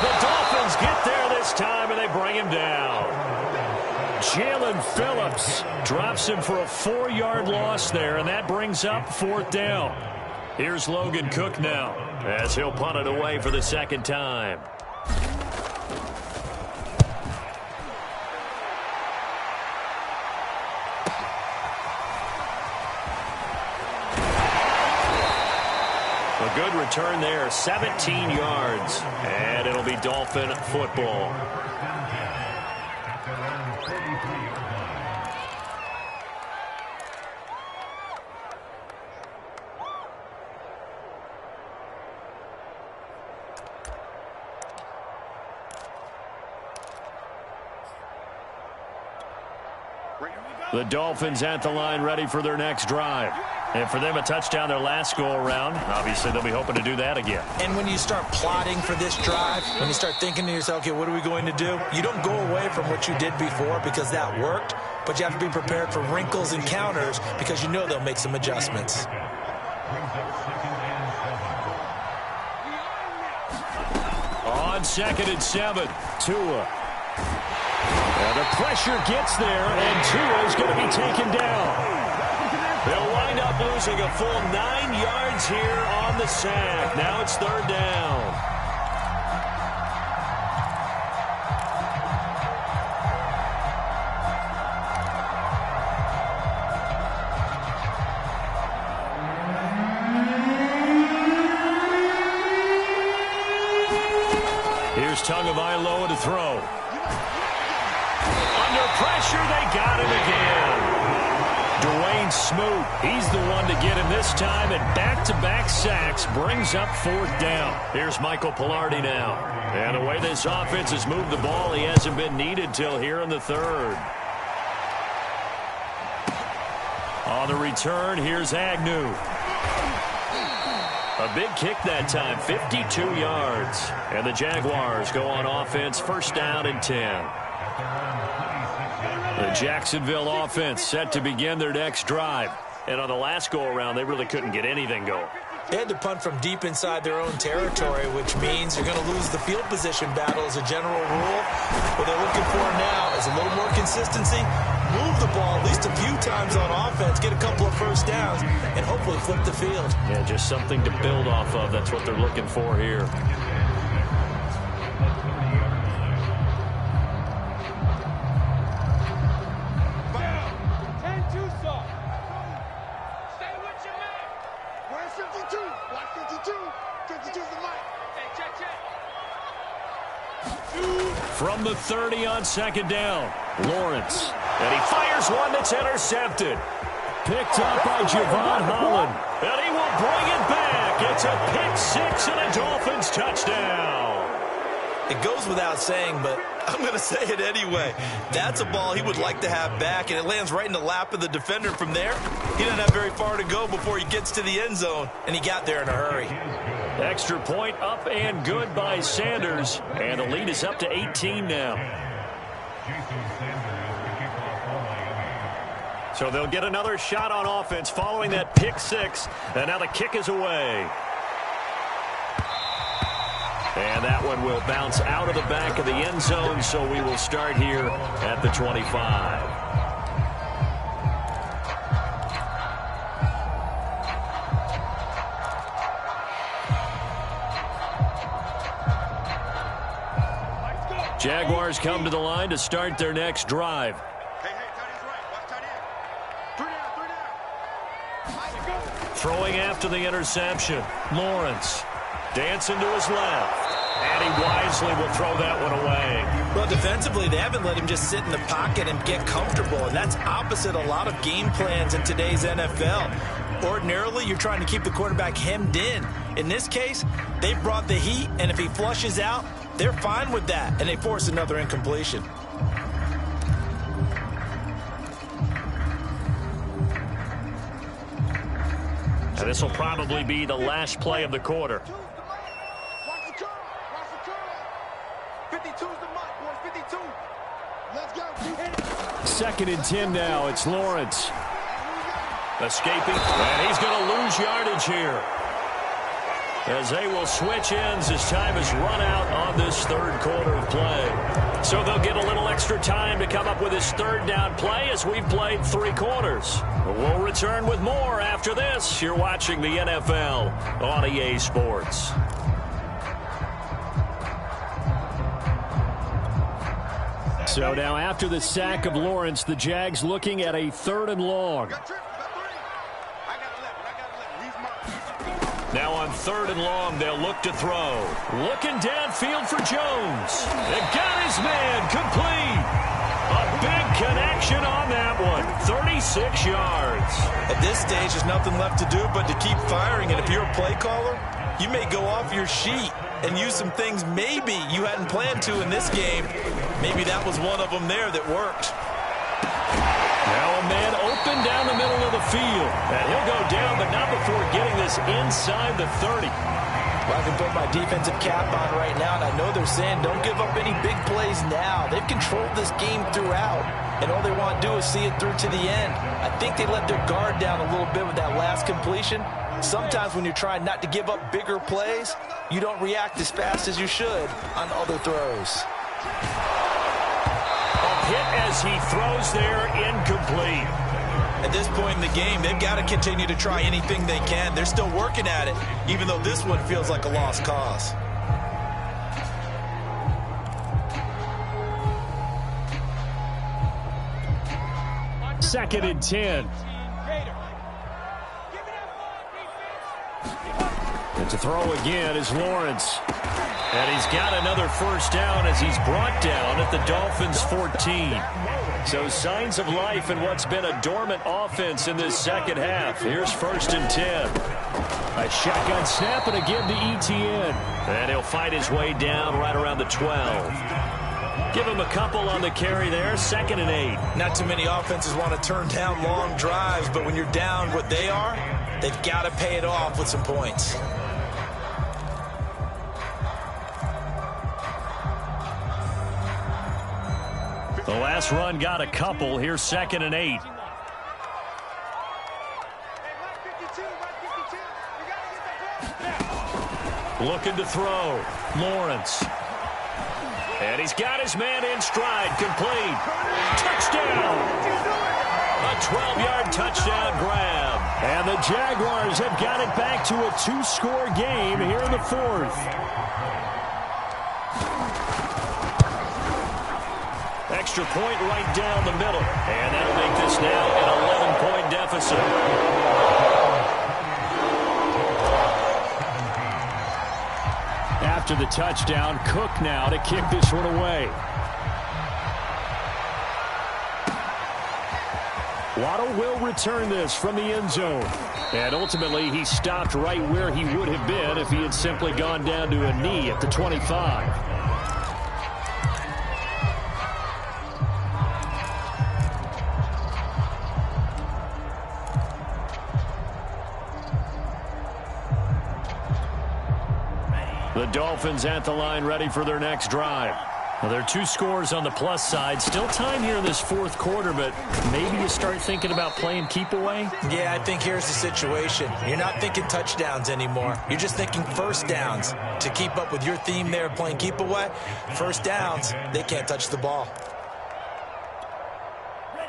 The Dolphins get there this time, and they bring him down. Jalen Phillips drops him for a 4-yard loss there, and that brings up 4th down. Here's Logan Cook now, as he'll punt it away for the second time. A good return there, 17 yards, and it'll be Dolphin football. The Dolphins at the line ready for their next drive. And for them, a touchdown their last go-around. Obviously, they'll be hoping to do that again. And when you start plotting for this drive, when you start thinking to yourself, okay, what are we going to do? You don't go away from what you did before because that worked, but you have to be prepared for wrinkles and counters because you know they'll make some adjustments. On 2nd and 7, Tua. And the pressure gets there, and Tua's going to be taken down. They'll wind up losing a full 9 yards here on the sack. Now it's 3rd down. Here's Tagovailoa to throw. Under pressure, they got him again. Dwayne Smoot, he's the one to get him this time, and back-to-back sacks brings up 4th down. Here's Michael Pilardi now. And the way this offense has moved the ball, he hasn't been needed till here in the 3rd. On the return, here's Agnew. A big kick that time, 52 yards. And the Jaguars go on offense, 1st down and 10. The Jacksonville offense set to begin their next drive. And on the last go-around, they really couldn't get anything going. They had to punt from deep inside their own territory, which means you're going to lose the field position battle as a general rule. What they're looking for now is a little more consistency, move the ball at least a few times on offense, get a couple of 1st downs, and hopefully flip the field. Yeah, just something to build off of. That's what they're looking for here. From the 30 on 2nd down, Lawrence. And he fires one that's intercepted. Picked up by Javon Holland. And he will bring it back. It's a pick-6 and a Dolphins touchdown. It goes without saying, but I'm going to say it anyway. That's a ball he would like to have back, and it lands right in the lap of the defender from there. He doesn't have very far to go before he gets to the end zone, and he got there in a hurry. Extra point up and good by Sanders. And the lead is up to 18 now. So they'll get another shot on offense following that pick-6. And now the kick is away. And that one will bounce out of the back of the end zone. So we will start here at the 25. Jaguars come to the line to start their next drive. Hey, tight end's right. Watch tight end. 3 down. Throwing after the interception. Lawrence dancing to his left. And he wisely will throw that one away. Well, defensively, they haven't let him just sit in the pocket and get comfortable. And that's opposite a lot of game plans in today's NFL. Ordinarily, you're trying to keep the quarterback hemmed in. In this case, they brought the heat, and if he flushes out, they're fine with that, and they force another incompletion. And this will probably be the last play of the quarter. Watch the curl. Watch the curl. 52's the mark, boys. 52. Let's go. 2nd and 10 now. It's Lawrence. Escaping. And he's going to lose yardage here. as they will switch ends as time has run out on this third quarter of play. So they'll get a little extra time to come up with his third down play as we've played 3 quarters. We'll return with more after this. You're watching the NFL on EA Sports. So now after the sack of Lawrence, the Jags looking at a 3rd and long. Now on 3rd and long, they'll look to throw. Looking downfield for Jones. They got his man complete. A big connection on that one. 36 yards. At this stage, there's nothing left to do but to keep firing. And if you're a play caller, you may go off your sheet and use some things maybe you hadn't planned to in this game. Maybe that was one of them there that worked. Now a man open down the middle of the field. And he'll go down, but not before getting this inside the 30. Well, I can put my defensive cap on right now, and I know they're saying don't give up any big plays now. They've controlled this game throughout, and all they want to do is see it through to the end. I think they let their guard down a little bit with that last completion. Sometimes when you're trying not to give up bigger plays, you don't react as fast as you should on other throws. Hit as he throws there, incomplete. At this point in the game, they've got to continue to try anything they can. They're still working at it, even though this one feels like a lost cause. Second and 10. And to throw again is Lawrence. And he's got another first down as he's brought down at the Dolphins' 14. So signs of life in what's been a dormant offense in this second half. Here's 1st and 10. A shotgun snap and a give to ETN. And he'll fight his way down right around the 12. Give him a couple on the carry there. 2nd and 8. Not too many offenses want to turn down long drives, but when you're down what they are, they've got to pay it off with some points. The last run got a couple. Here's 2nd and 8. Looking to throw. Lawrence. And he's got his man in stride. Complete. Touchdown. A 12-yard touchdown grab. And the Jaguars have got it back to a 2-score game here in the 4th. Extra point right down the middle. And that'll make this now an 11-point deficit. After the touchdown, Cook now to kick this one away. Waddle will return this from the end zone. And ultimately, he stopped right where he would have been if he had simply gone down to a knee at the 25. The Dolphins at the line ready for their next drive. Well, there are 2 scores on the plus side. Still time here in this 4th quarter, but maybe you start thinking about playing keep away? Yeah, I think here's the situation. You're not thinking touchdowns anymore. You're just thinking first downs. To keep up with your theme there, playing keep away, first downs, they can't touch the ball.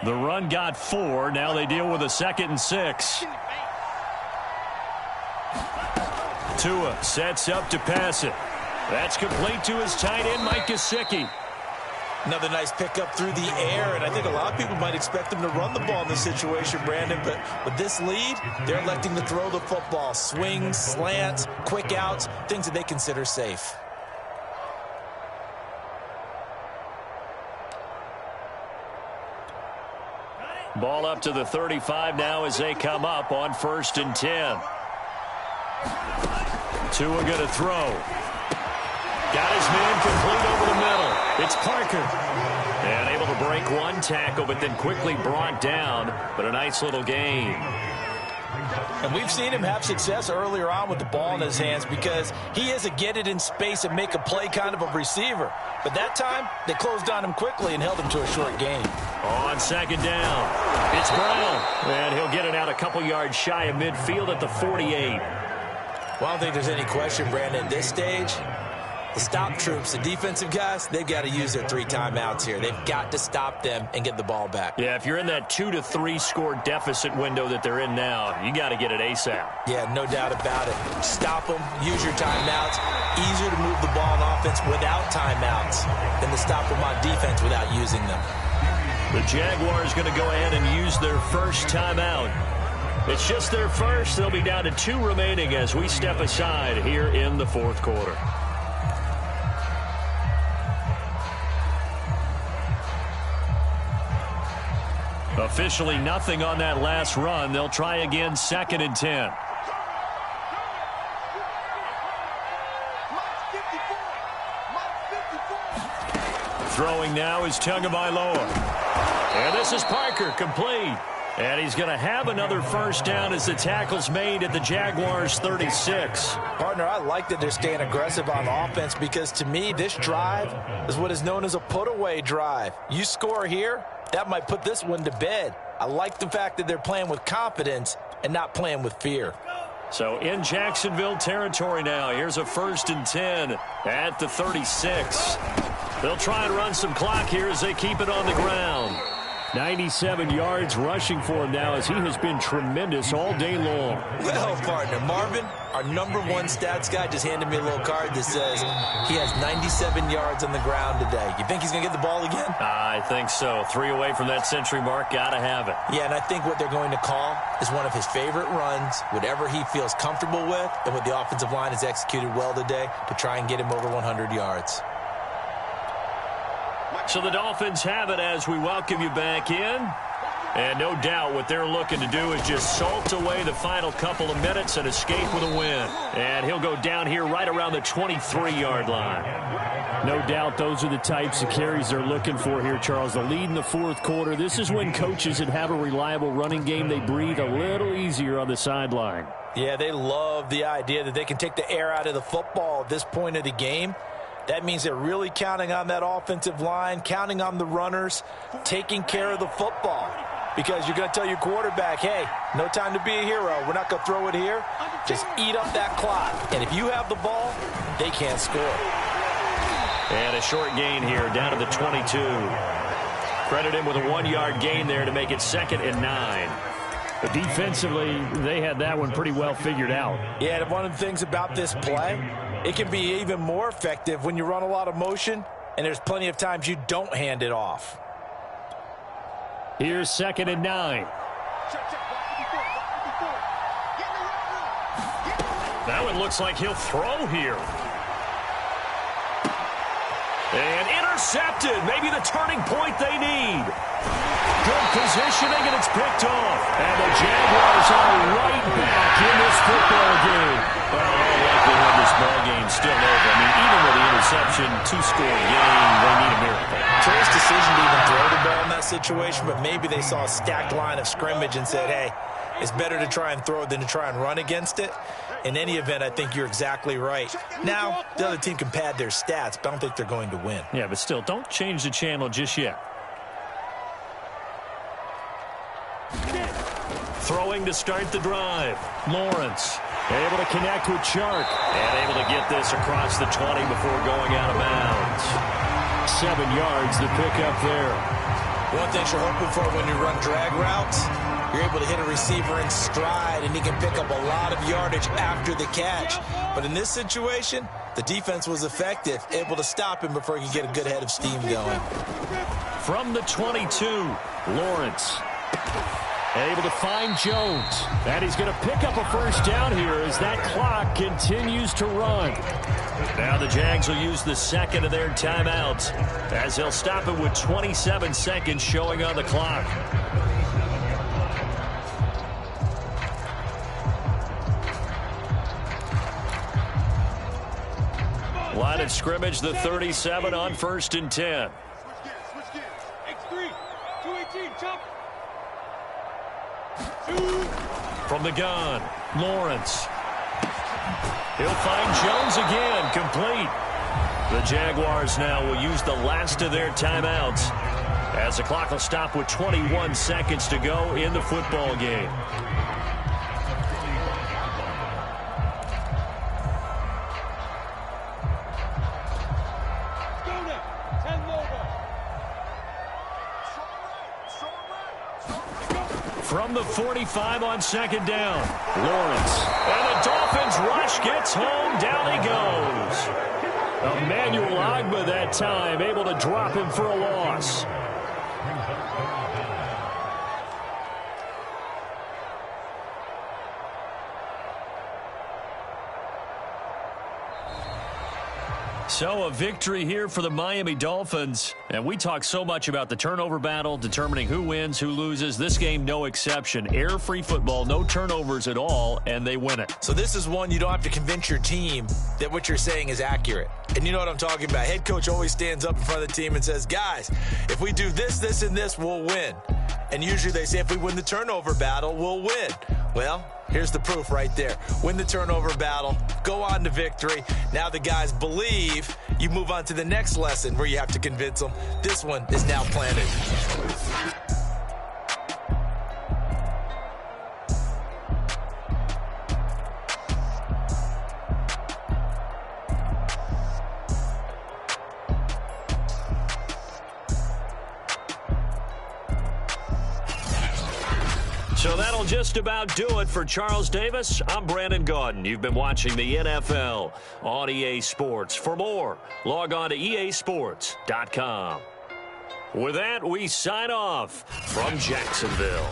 The run got 4. Now they deal with a 2nd and 6. Tua sets up to pass it. That's complete to his tight end, Mike Gesicki. Another nice pickup through the air, and I think a lot of people might expect him to run the ball in this situation, Brandon, but with this lead, they're electing to throw the football. Swings, slants, quick outs, things that they consider safe. Ball up to the 35 now as they come up on 1st and 10. Tua going to throw. Got his man complete over the middle. It's Parker. And able to break one tackle, but then quickly brought down. But a nice little gain. And we've seen him have success earlier on with the ball in his hands because he is a get it in space and make a play kind of a receiver. But that time, they closed on him quickly and held him to a short gain. On 2nd down, it's Brown. And he'll get it out a couple yards shy of midfield at the 48. Well, I don't think there's any question, Brandon, at this stage, the stop troops, the defensive guys, they've got to use their 3 timeouts here. They've got to stop them and get the ball back. Yeah, if you're in that 2 to 3 score deficit window that they're in now, you got to get it ASAP. Yeah, no doubt about it. Stop them, use your timeouts. Easier to move the ball on offense without timeouts than to stop them on defense without using them. The Jaguars going to go ahead and use their first timeout. It's just their first. They'll be down to 2 remaining as we step aside here in the fourth quarter. Officially nothing on that last run. They'll try again, 2nd and 10. Throwing now is Tagovailoa. And this is Parker, complete. And he's going to have another first down as the tackle's made at the Jaguars' 36. Partner, I like that they're staying aggressive on offense because to me, this drive is what is known as a put-away drive. You score here, that might put this one to bed. I like the fact that they're playing with confidence and not playing with fear. So in Jacksonville territory now, here's a 1st and 10 at the 36. They'll try and run some clock here as they keep it on the ground. 97 yards rushing for him now as he has been tremendous all day long. Well, partner, Marvin, our #1 stats guy just handed me a little card that says he has 97 yards on the ground today. You think he's going to get the ball again? I think so. 3 away from that century mark. Got to have it. Yeah, and I think what they're going to call is one of his favorite runs, whatever he feels comfortable with, and what the offensive line has executed well today to try and get him over 100 yards. So the Dolphins have it as we welcome you back in. And no doubt what they're looking to do is just salt away the final couple of minutes and escape with a win. And he'll go down here right around the 23-yard line. No doubt those are the types of carries they're looking for here, Charles. The lead in the fourth quarter. This is when coaches that have a reliable running game, they breathe a little easier on the sideline. Yeah, they love the idea that they can take the air out of the football at this point of the game. That means they're really counting on that offensive line, counting on the runners, taking care of the football. Because you're going to tell your quarterback, hey, no time to be a hero. We're not going to throw it here. Just eat up that clock. And if you have the ball, they can't score. And a short gain here down to the 22. Credit him with a 1-yard gain there to make it 2nd and 9. But defensively, they had that one pretty well figured out. Yeah, and one of the things about this play, it can be even more effective when you run a lot of motion, and there's plenty of times you don't hand it off. Here's 2nd and 9. That one looks like he'll throw here. And intercepted. Maybe the turning point they need. Good positioning, and it's picked off. And the Jaguars are right back in this football game. Well, all likelihood this ball game's still over. I mean, even with the interception, 2-score game, they need a miracle. Choice decision to even throw the ball in that situation, but maybe they saw a stacked line of scrimmage and said, hey, it's better to try and throw than to try and run against it. In any event, I think you're exactly right. Now, the other team can pad their stats, but I don't think they're going to win. Yeah, but still, don't change the channel just yet. Throwing to start the drive. Lawrence able to connect with Chark. And able to get this across the 20 before going out of bounds. 7 yards to pick up there. One thing you're hoping for when you run drag routes, you're able to hit a receiver in stride, and he can pick up a lot of yardage after the catch. But in this situation, the defense was effective, able to stop him before he could get a good head of steam going. From the 22, Lawrence able to find Jones. And he's going to pick up a first down here as that clock continues to run. Now the Jags will use the second of their timeouts as they'll stop it with 27 seconds showing on the clock. Line of scrimmage, the 37 on 1st and 10. Switch gears. X3, 218, chop. From the gun, Lawrence. He'll find Jones again, complete. The Jaguars now will use the last of their timeouts as the clock will stop with 21 seconds to go in the football game. from the 45 on second down. Lawrence. And the Dolphins rush gets home. Down he goes. Emmanuel Ogbah that time, able to drop him for a loss. So a victory here for the Miami Dolphins. And we talk so much about the turnover battle, determining who wins, who loses. This game, no exception. Error-free football, no turnovers at all, and they win it. So this is one you don't have to convince your team that what you're saying is accurate. And you know what I'm talking about. Head coach always stands up in front of the team and says, guys, if we do this, this, and this, we'll win. And usually they say if we win the turnover battle, we'll win. Well, here's the proof right there. Win the turnover battle, go on to victory. Now the guys believe. You move on to the next lesson where you have to convince them. This one is now planted. So that'll just about do it for Charles Davis. I'm Brandon Gaudin. You've been watching the NFL on EA Sports. For more, log on to easports.com. With that, we sign off from Jacksonville.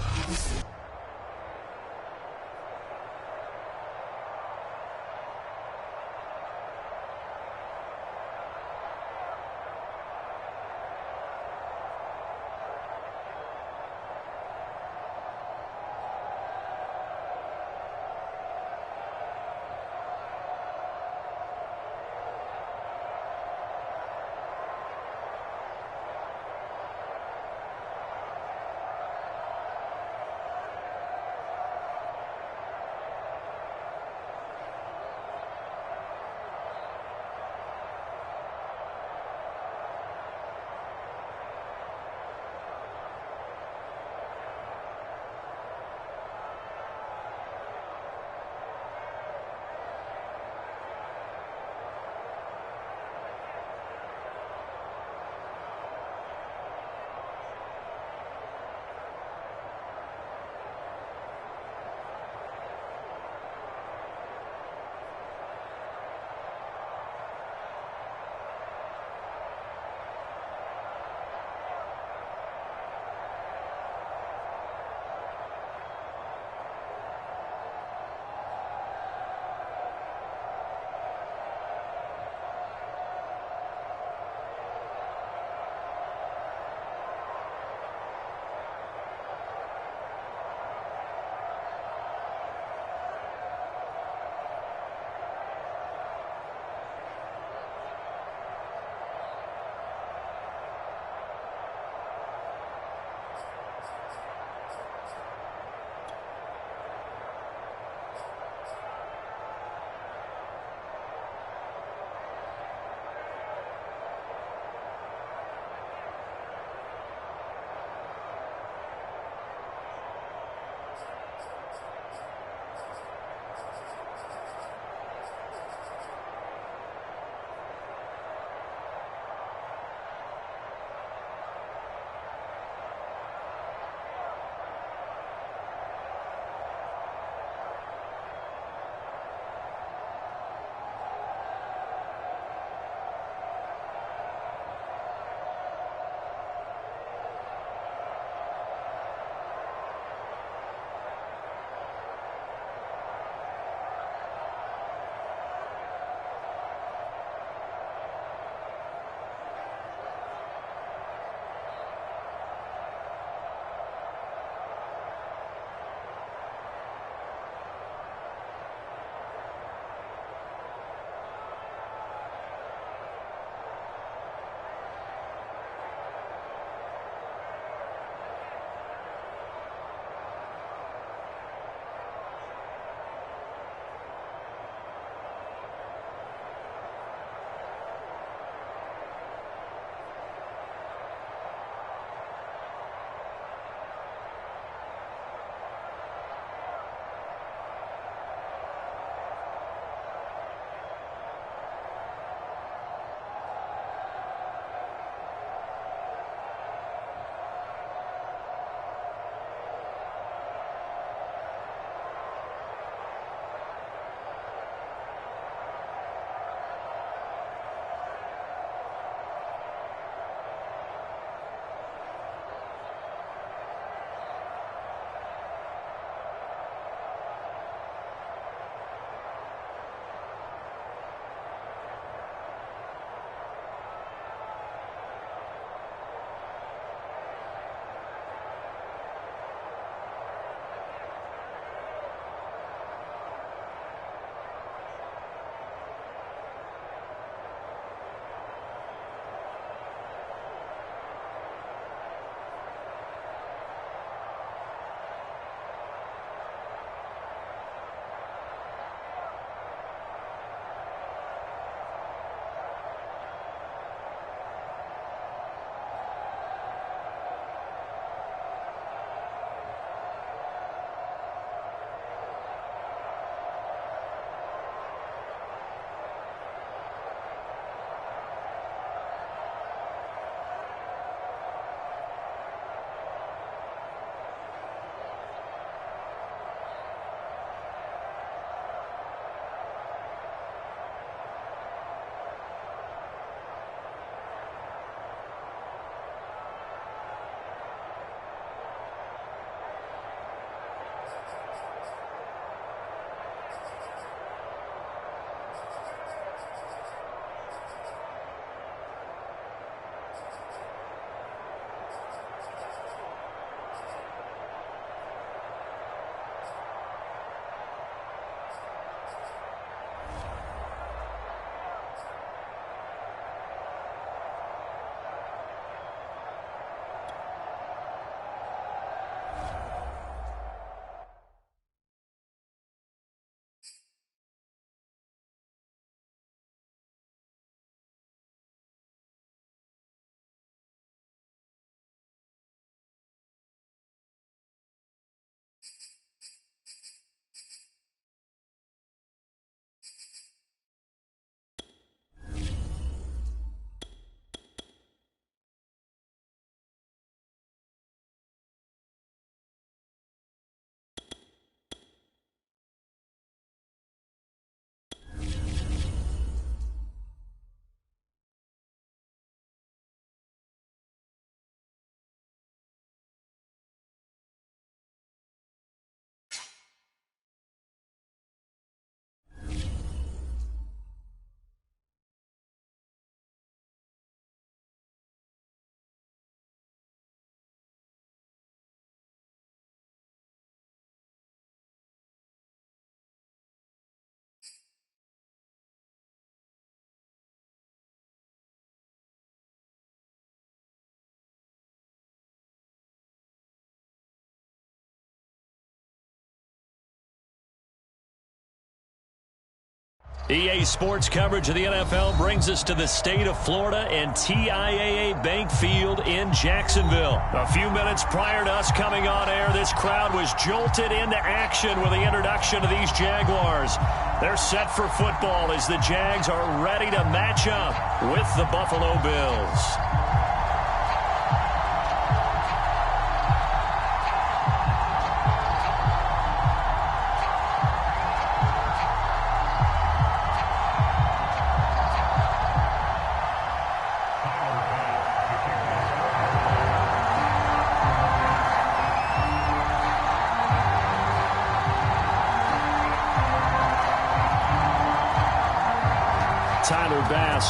EA Sports coverage of the NFL brings us to the state of Florida and TIAA Bank Field in Jacksonville. A few minutes prior to us coming on air, this crowd was jolted into action with the introduction of these Jaguars. They're set for football as the Jags are ready to match up with the Buffalo Bills.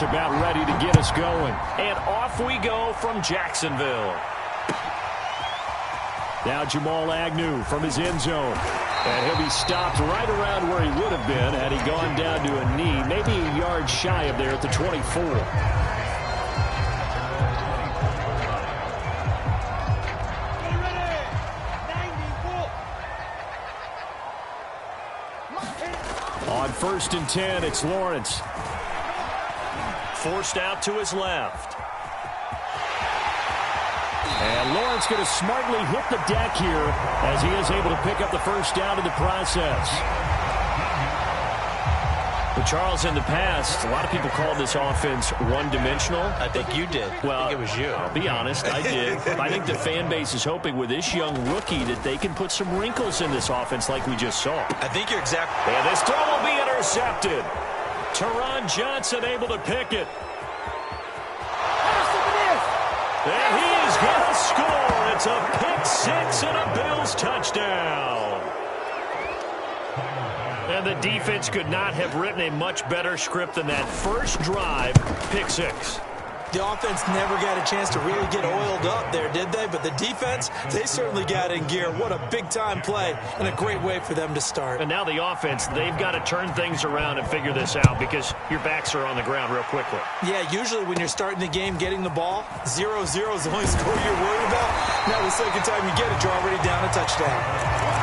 About ready to get us going. And off we go from Jacksonville. Now Jamal Agnew from his end zone. And he'll be stopped right around where he would have been had he gone down to a knee, maybe a yard shy of there at the 24. On 1st and 10, it's Lawrence. Forced out to his left. And Lawrence going to smartly hit the deck here as he is able to pick up the first down in the process. But Charles, in the past, a lot of people called this offense one-dimensional. I think you did. Well, I think it was you. I'll be honest, I did. I think the fan base is hoping with this young rookie that they can put some wrinkles in this offense like we just saw. I think you're exactly. And this throw will be intercepted. Teron Johnson able to pick it. And he is going to score. It's a pick six and a Bills touchdown. And the defense could not have written a much better script than that first drive, pick six. The offense never got a chance to really get oiled up there, did they? But the defense, they certainly got in gear. What a big-time play and a great way for them to start. And now the offense, they've got to turn things around and figure this out because your backs are on the ground real quickly. Yeah, usually when you're starting the game getting the ball, 0-0 is the only score you're worried about. Now the second time you get it, you're already down a touchdown.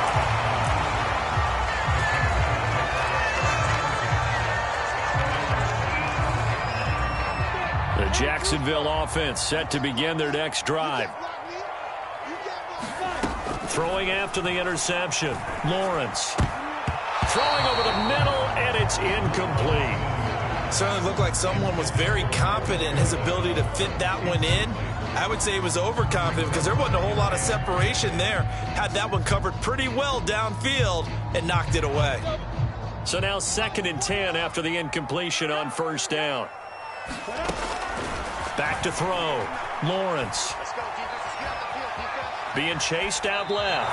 The Jacksonville offense set to begin their next drive. Throwing after the interception. Lawrence. Throwing over the middle, and it's incomplete. Certainly looked like someone was very confident in his ability to fit that one in. I would say he was overconfident because there wasn't a whole lot of separation there. Had that one covered pretty well downfield and knocked it away. So now 2nd and 10 after the incompletion on first down. Back to throw. Lawrence. Being chased out left.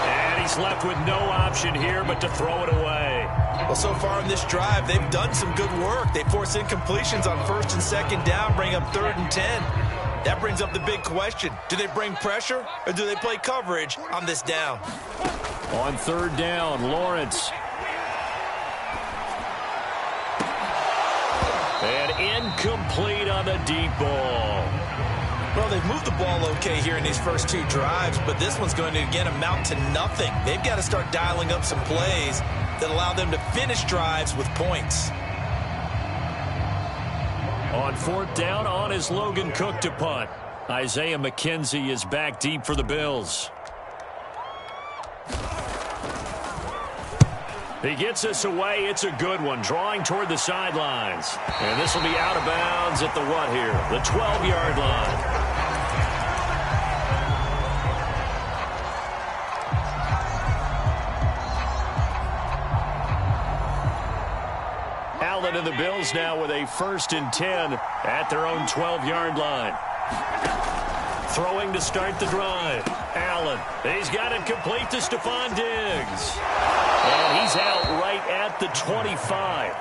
And he's left with no option here but to throw it away. Well, so far in this drive, they've done some good work. They force incompletions on 1st and 2nd down, bring up 3rd and 10. That brings up the big question. Do they bring pressure or do they play coverage on this down? On 3rd down, Lawrence. And incomplete on the deep ball. Well, they've moved the ball okay here in these first two drives, but this one's going to, again, amount to nothing. They've got to start dialing up some plays that allow them to finish drives with points. On 4th down, on is Logan Cook to punt. Isaiah McKenzie is back deep for the Bills. He gets us away. It's a good one. Drawing toward the sidelines. And this will be out of bounds at the what here? The 12-yard line. Allen and the Bills now with a 1st and 10 at their own 12-yard line. Throwing to start the drive. Allen. He's got it complete to Stephon Diggs. And he's out right at the 25.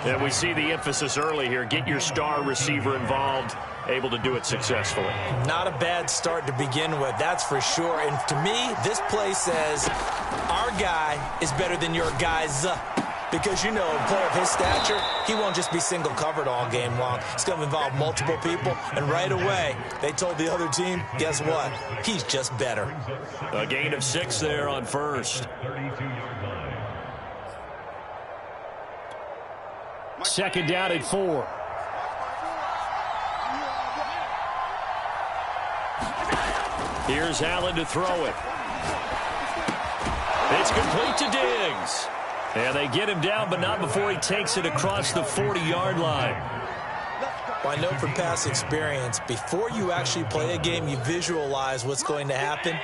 And we see the emphasis early here. Get your star receiver involved. Able to do it successfully. Not a bad start to begin with, that's for sure. And to me, this play says our guy is better than your guys. Because, you know, a player of his stature, he won't just be single covered all game long. It's going to involve multiple people. And right away, they told the other team, guess what? He's just better. A gain of 6 there on 1st. Second down at 4. Here's Allen to throw it. It's complete to Diggs. And they get him down, but not before he takes it across the 40-yard line. Well, I know from past experience, before you actually play a game, you visualize what's going to happen.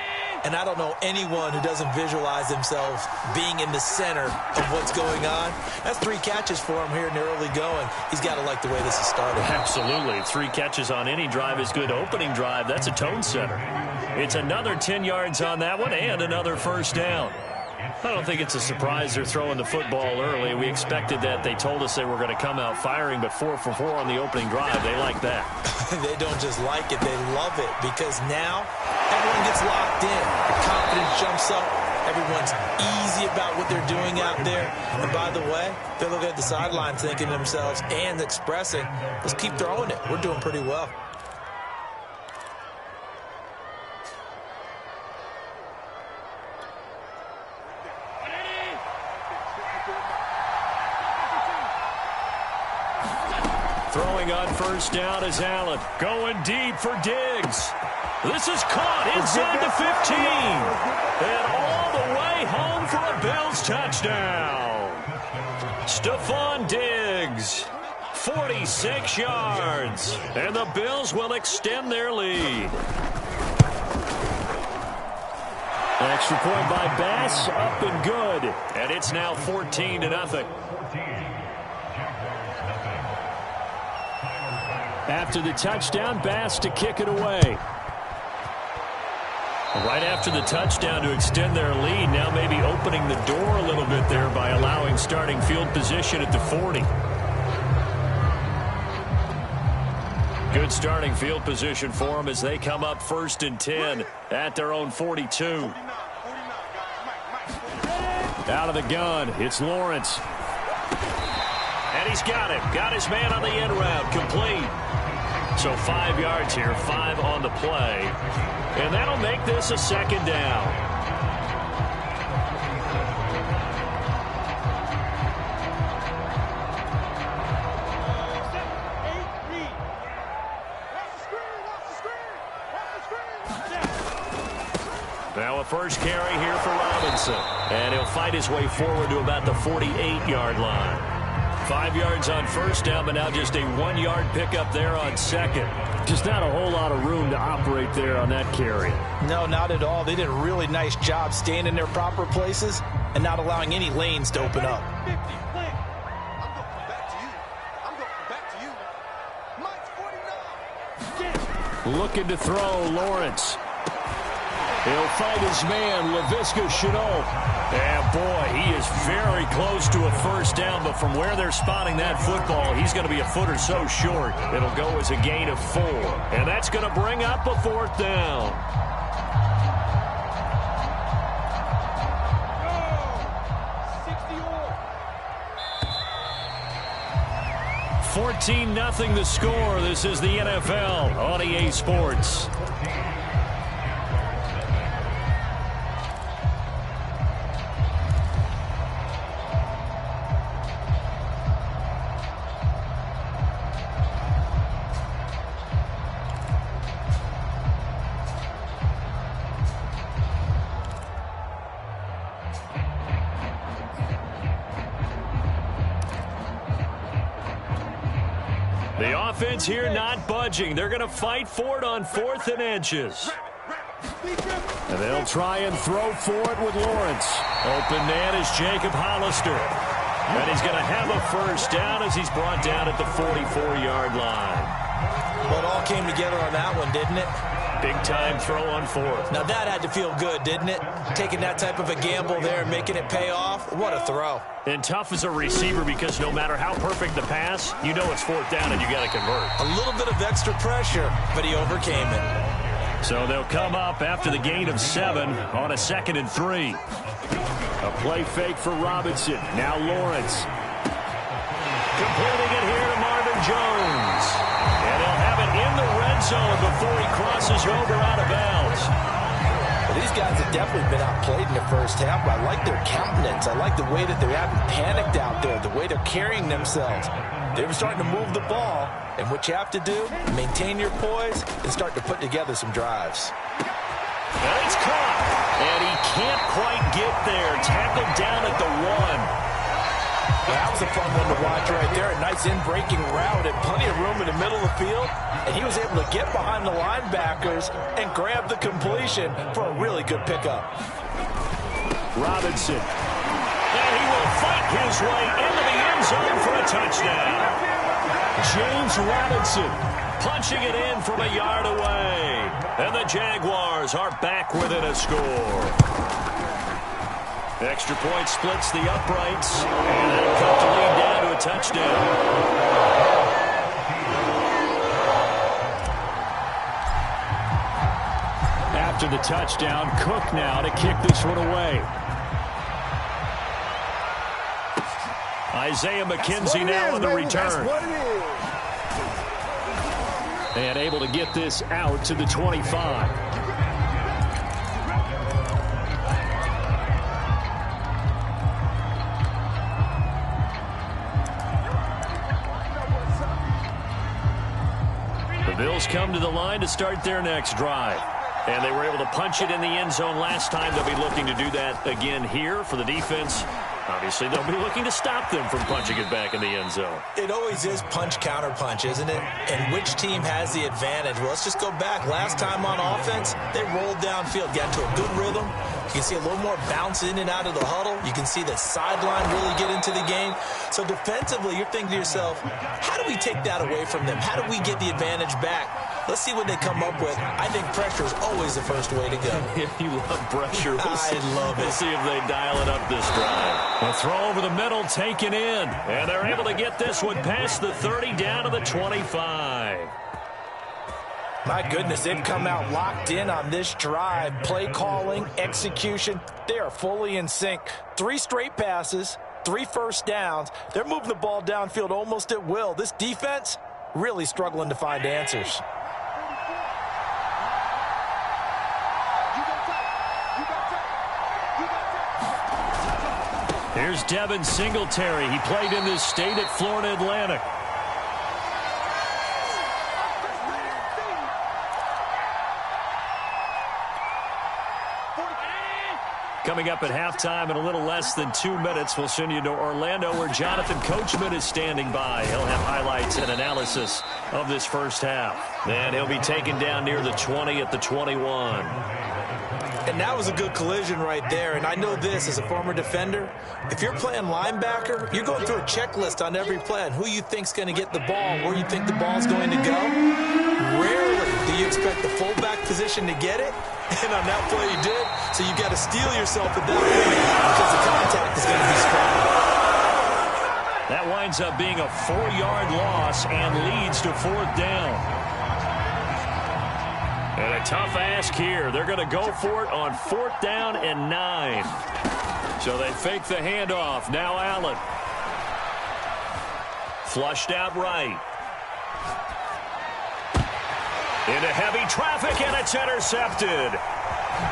And I don't know anyone who doesn't visualize themselves being in the center of what's going on. That's 3 catches for him here in the early going. He's got to like the way this is started. Absolutely. 3 catches on any drive is good. Opening drive, that's a tone setter. It's another 10 yards on that one and another first down. I don't think it's a surprise they're throwing the football early. We expected that. They told us they were going to come out firing, but 4 for 4 on the opening drive. They like that. They don't just like it. They love it because now everyone gets locked in. The confidence jumps up. Everyone's easy about what they're doing out there. And by the way, they're looking at the sideline thinking to themselves and expressing, let's keep throwing it. We're doing pretty well. Throwing on first down is Allen. Going deep for Diggs. This is caught inside the 15. And all the way home for a Bills touchdown. Stephon Diggs, 46 yards. And the Bills will extend their lead. Extra point by Bass, up and good. And it's now 14-0. After the touchdown, Bass to kick it away. Right after the touchdown to extend their lead, now maybe opening the door a little bit there by allowing starting field position at the 40. Good starting field position for them as they come up 1st and 10 at their own 42. Out of the gun, it's Lawrence. And he's got him. Got his man on the end route. Complete. So 5 yards here, 5 on the play. And that'll make this a second down. Now a first carry here for Robinson. And he'll fight his way forward to about the 48-yard line. 5 yards on first down, but now just a 1-yard pickup there on second. Just not a whole lot of room to operate there on that carry. No, not at all. They did a really nice job staying in their proper places and not allowing any lanes to open up. 50, play. I'm going back to you. I'm going back to you. Mike's 49. Looking to throw, Lawrence. He'll fight his man, Laviska Shenault. And boy, he is very close to a first down, but from where they're spotting that football, he's going to be a foot or so short. It'll go as a gain of 4. And that's going to bring up a 4th down. 14-0 the score. This is the NFL on EA Sports. The offense here not budging. They're going to fight for it on 4th and inches. And they'll try and throw for it with Lawrence. Open man is Jacob Hollister. And he's going to have a first down as he's brought down at the 44-yard line. Well, it all came together on that one, didn't it? Big-time throw on 4th. Now, that had to feel good, didn't it? Taking that type of a gamble there and making it pay off. What a throw. And tough as a receiver because no matter how perfect the pass, you know it's 4th down and you got to convert. A little bit of extra pressure, but he overcame it. So they'll come up after the gain of 7 on a 2nd and 3. A play fake for Robinson. Now Lawrence. Completing it here to Marvin Jones. And he'll have it in the red zone before he crosses over out of bounds. These guys have definitely been outplayed in the first half, but I like their countenance. I like the way that they haven't panicked out there, the way they're carrying themselves. They were starting to move the ball, and what you have to do, maintain your poise and start to put together some drives. And it's caught, and he can't quite get there. Tackled down at the 1. Well, that was a fun one to watch right there. A nice in-breaking route and plenty of room in the middle of the field. And he was able to get behind the linebackers and grab the completion for a really good pickup. Robinson. And he will fight his way into the end zone for a touchdown. James Robinson punching it in from a yard away. And the Jaguars are back within a score. Extra point splits the uprights, and that'll cut the lead down to a touchdown. After the touchdown, Cook now to kick this one away. Isaiah McKenzie now on the return. And able to get this out to the 25. The Bills come to the line to start their next drive. And they were able to punch it in the end zone last time. They'll be looking to do that again here for the defense. Obviously, they'll be looking to stop them from punching it back in the end zone. It always is punch-counter-punch, isn't it? And which team has the advantage? Well, let's just go back. Last time on offense, they rolled downfield, got into a good rhythm. You can see a little more bounce in and out of the huddle. You can see the sideline really get into the game. So defensively, you're thinking to yourself, how do we take that away from them? How do we get the advantage back? Let's see what they come up with. I think pressure is always the first way to go. You love pressure. I love it. We'll see if they dial it up this drive. A throw over the middle, taken in. And they're able to get this one past the 30 down to the 25. My goodness, they've come out locked in on this drive. Play calling, execution, they are fully in sync. 3 straight passes, 3 first downs. They're moving the ball downfield almost at will. This defense really struggling to find answers. Here's Devin Singletary. He played in this state at Florida Atlantic. Coming up at halftime in a little less than 2 minutes, we'll send you to Orlando where Jonathan Coachman is standing by. He'll have highlights and analysis of this first half. And he'll be taken down near the 20 at the 21. And that was a good collision right there. And I know this as a former defender. If you're playing linebacker, you're going through a checklist on every play on who you think's going to get the ball, where you think the ball's going to go. Rarely do you expect the fullback position to get it. And on that play you did. So you got to steel yourself at that point because the contact is going to be strong. That winds up being a 4-yard loss and leads to 4th down. And a tough ask here. They're going to go for it on 4th down and 9. So they fake the handoff. Now Allen. Flushed out right. Into heavy traffic, and it's intercepted.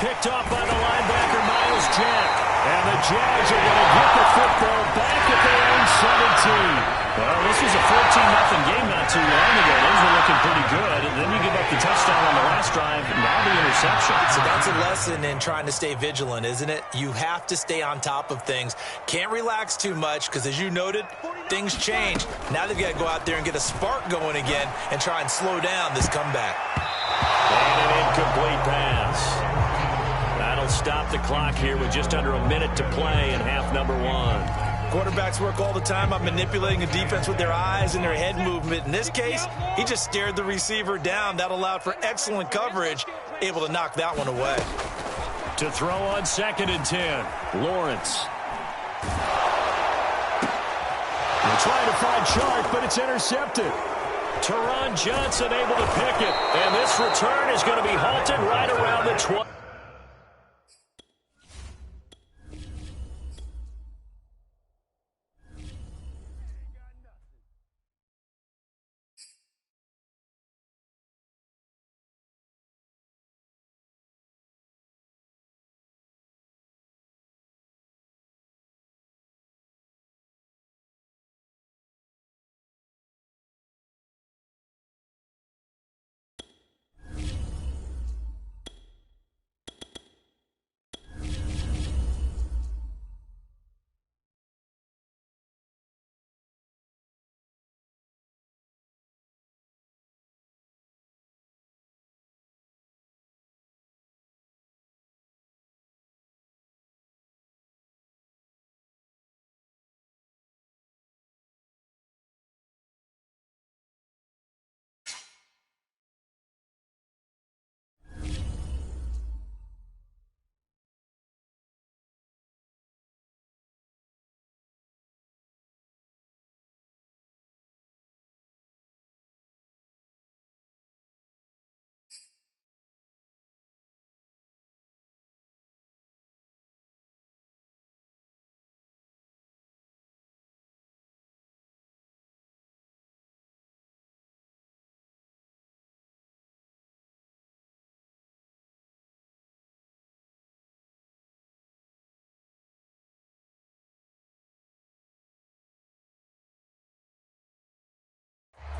Picked off by the linebacker, Miles Jack. And the Jags are going to get the football back at their own 17. Well, this was a 14-0 game not too long ago. Those were looking pretty good. And then you give up the touchdown on the last drive, now the interception. So that's a lesson in trying to stay vigilant, isn't it? You have to stay on top of things. Can't relax too much because, as you noted, things change. Now they've got to go out there and get a spark going again and try and slow down this comeback. And an incomplete pass. That'll stop the clock here with just under a minute to play in half number 1. Quarterbacks work all the time on manipulating a defense with their eyes and their head movement. In this case, he just stared the receiver down. That allowed for excellent coverage, able to knock that one away. To throw on 2nd and 10, Lawrence. They're trying to find Chark, but it's intercepted. Teron Johnson able to pick it. And this return is going to be halted right around the 20.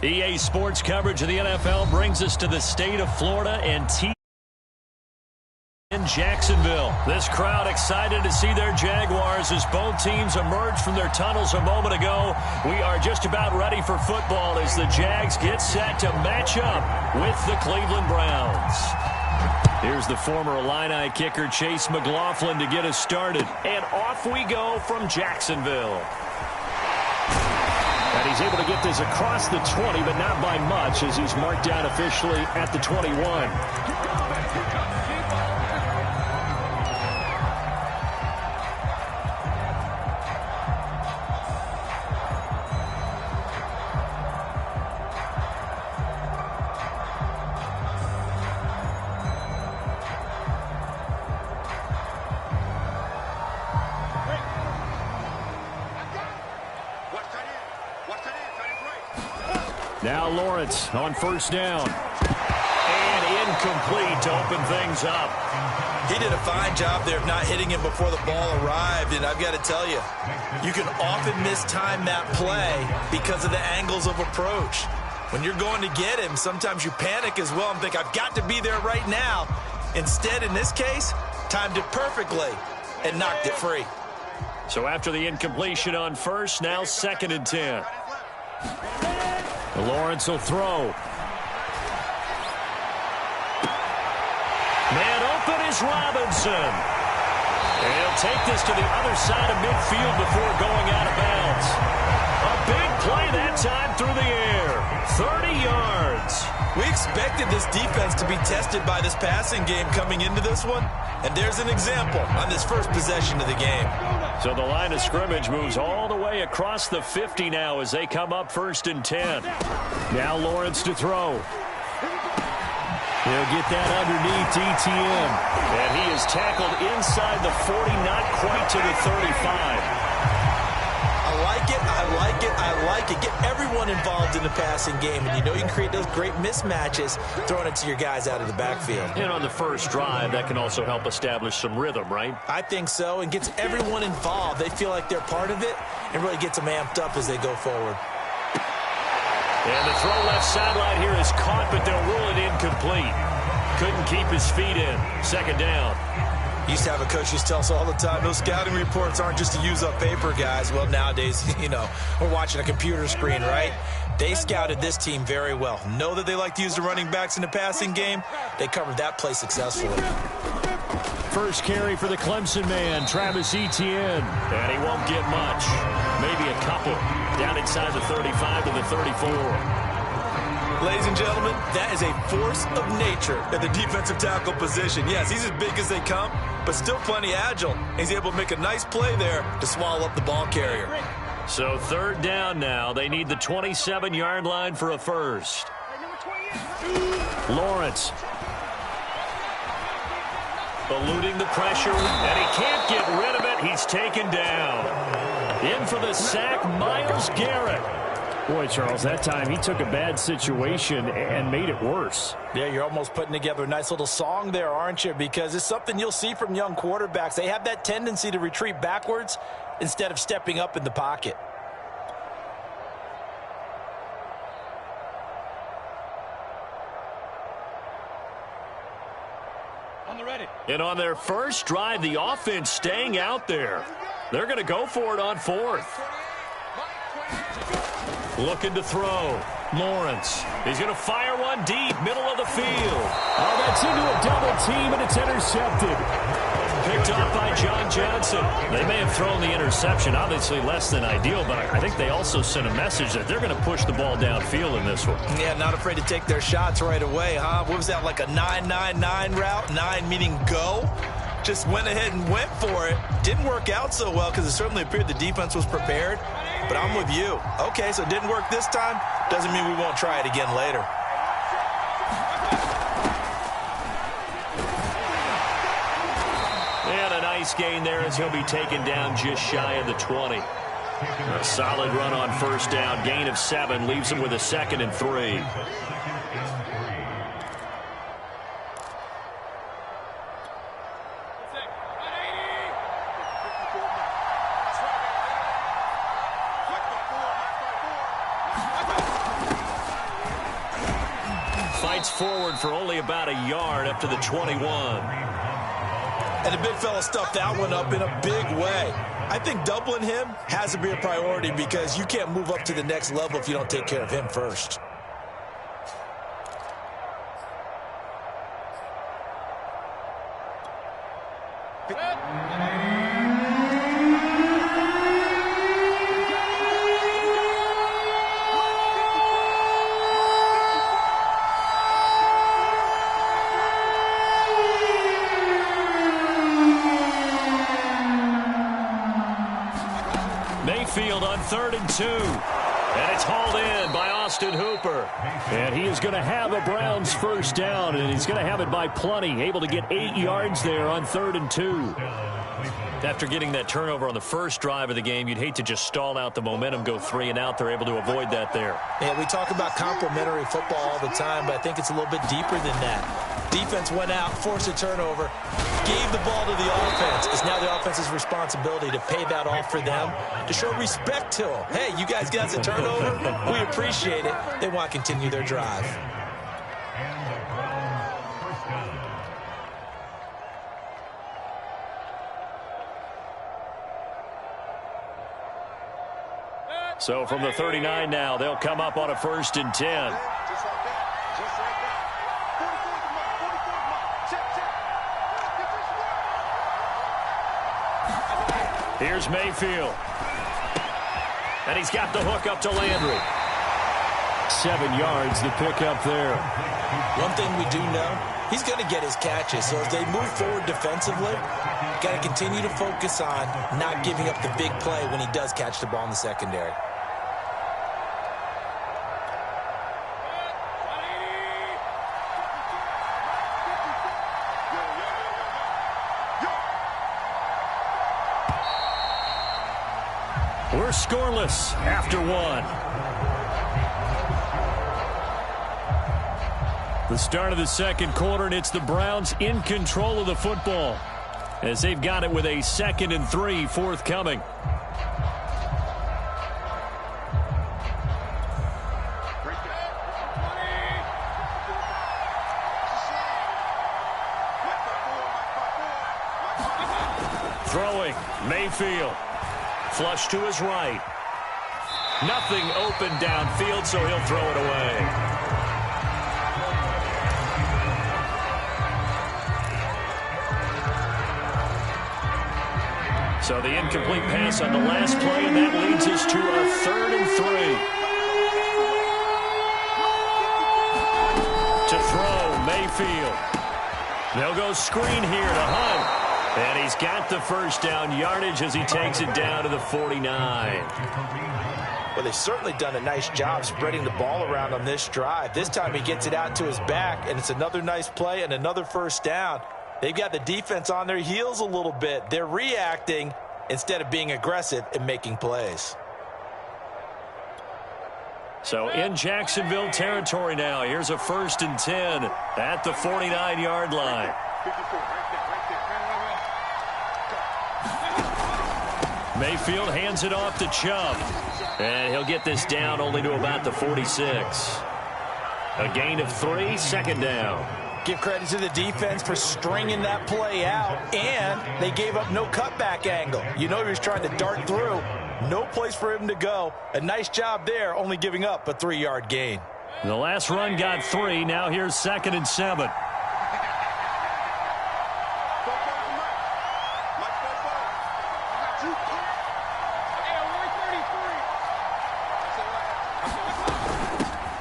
EA Sports coverage of the NFL brings us to the state of Florida and in Jacksonville. This crowd excited to see their Jaguars as both teams emerged from their tunnels a moment ago. We are just about ready for football as the Jags get set to match up with the Cleveland Browns. Here's the former Illini kicker Chase McLaughlin to get us started. And off we go from Jacksonville. And he's able to get this across the 20, but not by much as he's marked down officially at the 21. Now Lawrence on first down. And incomplete to open things up. He did a fine job there of not hitting him before the ball arrived. And I've got to tell you, you can often mistime that play because of the angles of approach. When you're going to get him, sometimes you panic as well and think, I've got to be there right now. Instead, in this case, timed it perfectly and knocked it free. So after the incompletion on first, now 2nd and 10. Lawrence will throw. Man open is Robinson. And he'll take this to the other side of midfield before going out of bounds. A big play that time through the air. 30 yards. We expected this defense to be tested by this passing game coming into this one. And there's an example on this first possession of the game. So the line of scrimmage moves all the way across the 50 now as they come up 1st and 10. Now Lawrence to throw. He'll get that underneath ETN. And he is tackled inside the 40, not quite to the 35. I like it, I like it, I like it. Get everyone involved in the passing game, and you know you can create those great mismatches throwing it to your guys out of the backfield. And on the first drive, that can also help establish some rhythm, right? I think so, and gets everyone involved. They feel like they're part of it, and really gets them amped up as they go forward. And the throw left sideline here is caught, but they'll rule it incomplete. Couldn't keep his feet in. 2nd down. Used to have a coach who used to tell us all the time, those scouting reports aren't just to use up paper, guys. Well, nowadays, you know, we're watching a computer screen, right? They scouted this team very well. Know that they like to use the running backs in the passing game. They covered that play successfully. First carry for the Clemson man, Travis Etienne. And he won't get much. Maybe a couple. Down inside the 35 to the 34. Ladies and gentlemen, that is a force of nature at the defensive tackle position. Yes, he's as big as they come, but still plenty agile. He's able to make a nice play there to swallow up the ball carrier. So 3rd down now. They need the 27-yard line for a first. Lawrence. Eluding the pressure, and he can't get rid of it. He's taken down. In for the sack, Myles Garrett. Boy, Charles, that time he took a bad situation and made it worse. Yeah, you're almost putting together a nice little song there, aren't you? Because it's something you'll see from young quarterbacks. They have that tendency to retreat backwards instead of stepping up in the pocket. And on their first drive, the offense staying out there. They're going to go for it on 4th. Looking to throw. Lawrence. He's going to fire one deep, middle of the field. Oh, that's into a double team, and it's intercepted. Picked off by John Johnson. They may have thrown the interception, obviously less than ideal, but I think they also sent a message that they're going to push the ball downfield in this one. Yeah, not afraid to take their shots right away, huh? What was that, like a 9-9-9 route? 9 meaning go? Just went ahead and went for it. Didn't work out so well because it certainly appeared the defense was prepared. But I'm with you. Okay, so it didn't work this time. Doesn't mean we won't try it again later. And a nice gain there as he'll be taken down just shy of the 20. A solid run on first down. Gain of 7 leaves him with a 2nd and 3. strides forward for only about a yard up to the 21. And the big fella stuffed that one up in a big way. I think doubling him has to be a priority because you can't move up to the next level if you don't take care of him first. Mayfield on 3rd and 2. And it's hauled in by Austin Hooper. And he is going to have a Browns first down, and he's going to have it by plenty. Able to get 8 yards there on 3rd and 2. After getting that turnover on the first drive of the game, you'd hate to just stall out the momentum, go 3 and out. They're able to avoid that there. Yeah, we talk about complementary football all the time, but I think it's a little bit deeper than that. Defense went out, forced a turnover, gave the ball to the offense. It's now the offense's responsibility to pay that off for them, to show respect to them. Hey, you guys got the turnover? We appreciate it. They want to continue their drive. So from the 39 now, they'll come up on a 1st and 10. Just like that. Just like that. 44's the mark. 44's the mark. Check, check. Here's Mayfield. And he's got the hook up to Landry. 7 yards, the pick up there. One thing we do know, he's going to get his catches. So as they move forward defensively, got to continue to focus on not giving up the big play when he does catch the ball in the secondary. We're scoreless after 1. The start of the second quarter, and it's the Browns in control of the football as they've got it with a 2nd and 3 forthcoming. Throwing, Mayfield. Flush to his right. Nothing open downfield, so he'll throw it away. So the incomplete pass on the last play, and that leads us to a 3rd and 3. To throw, Mayfield. They'll go screen here to Hunt. And he's got the first down yardage as he takes it down to the 49. Well, they've certainly done a nice job spreading the ball around on this drive. This time he gets it out to his back, and it's another nice play and another first down. They've got the defense on their heels a little bit. They're reacting instead of being aggressive and making plays. So in Jacksonville territory now, here's a 1st and 10 at the 49-yard line. 54, right there. Mayfield hands it off to Chubb. And he'll get this down only to about the 46. A gain of 3, 2nd down. Give credit to the defense for stringing that play out, and they gave up no cutback angle. You know he was trying to dart through. No place for him to go. A nice job there, only giving up a 3-yard gain. The last run got 3. Now here's 2nd and 7.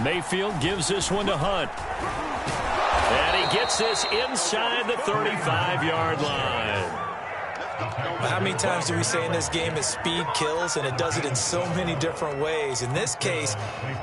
Mayfield gives this one to Hunt. And he gets this inside the 35-yard line. How many times do we say in this game that speed kills, and it does it in so many different ways? In this case,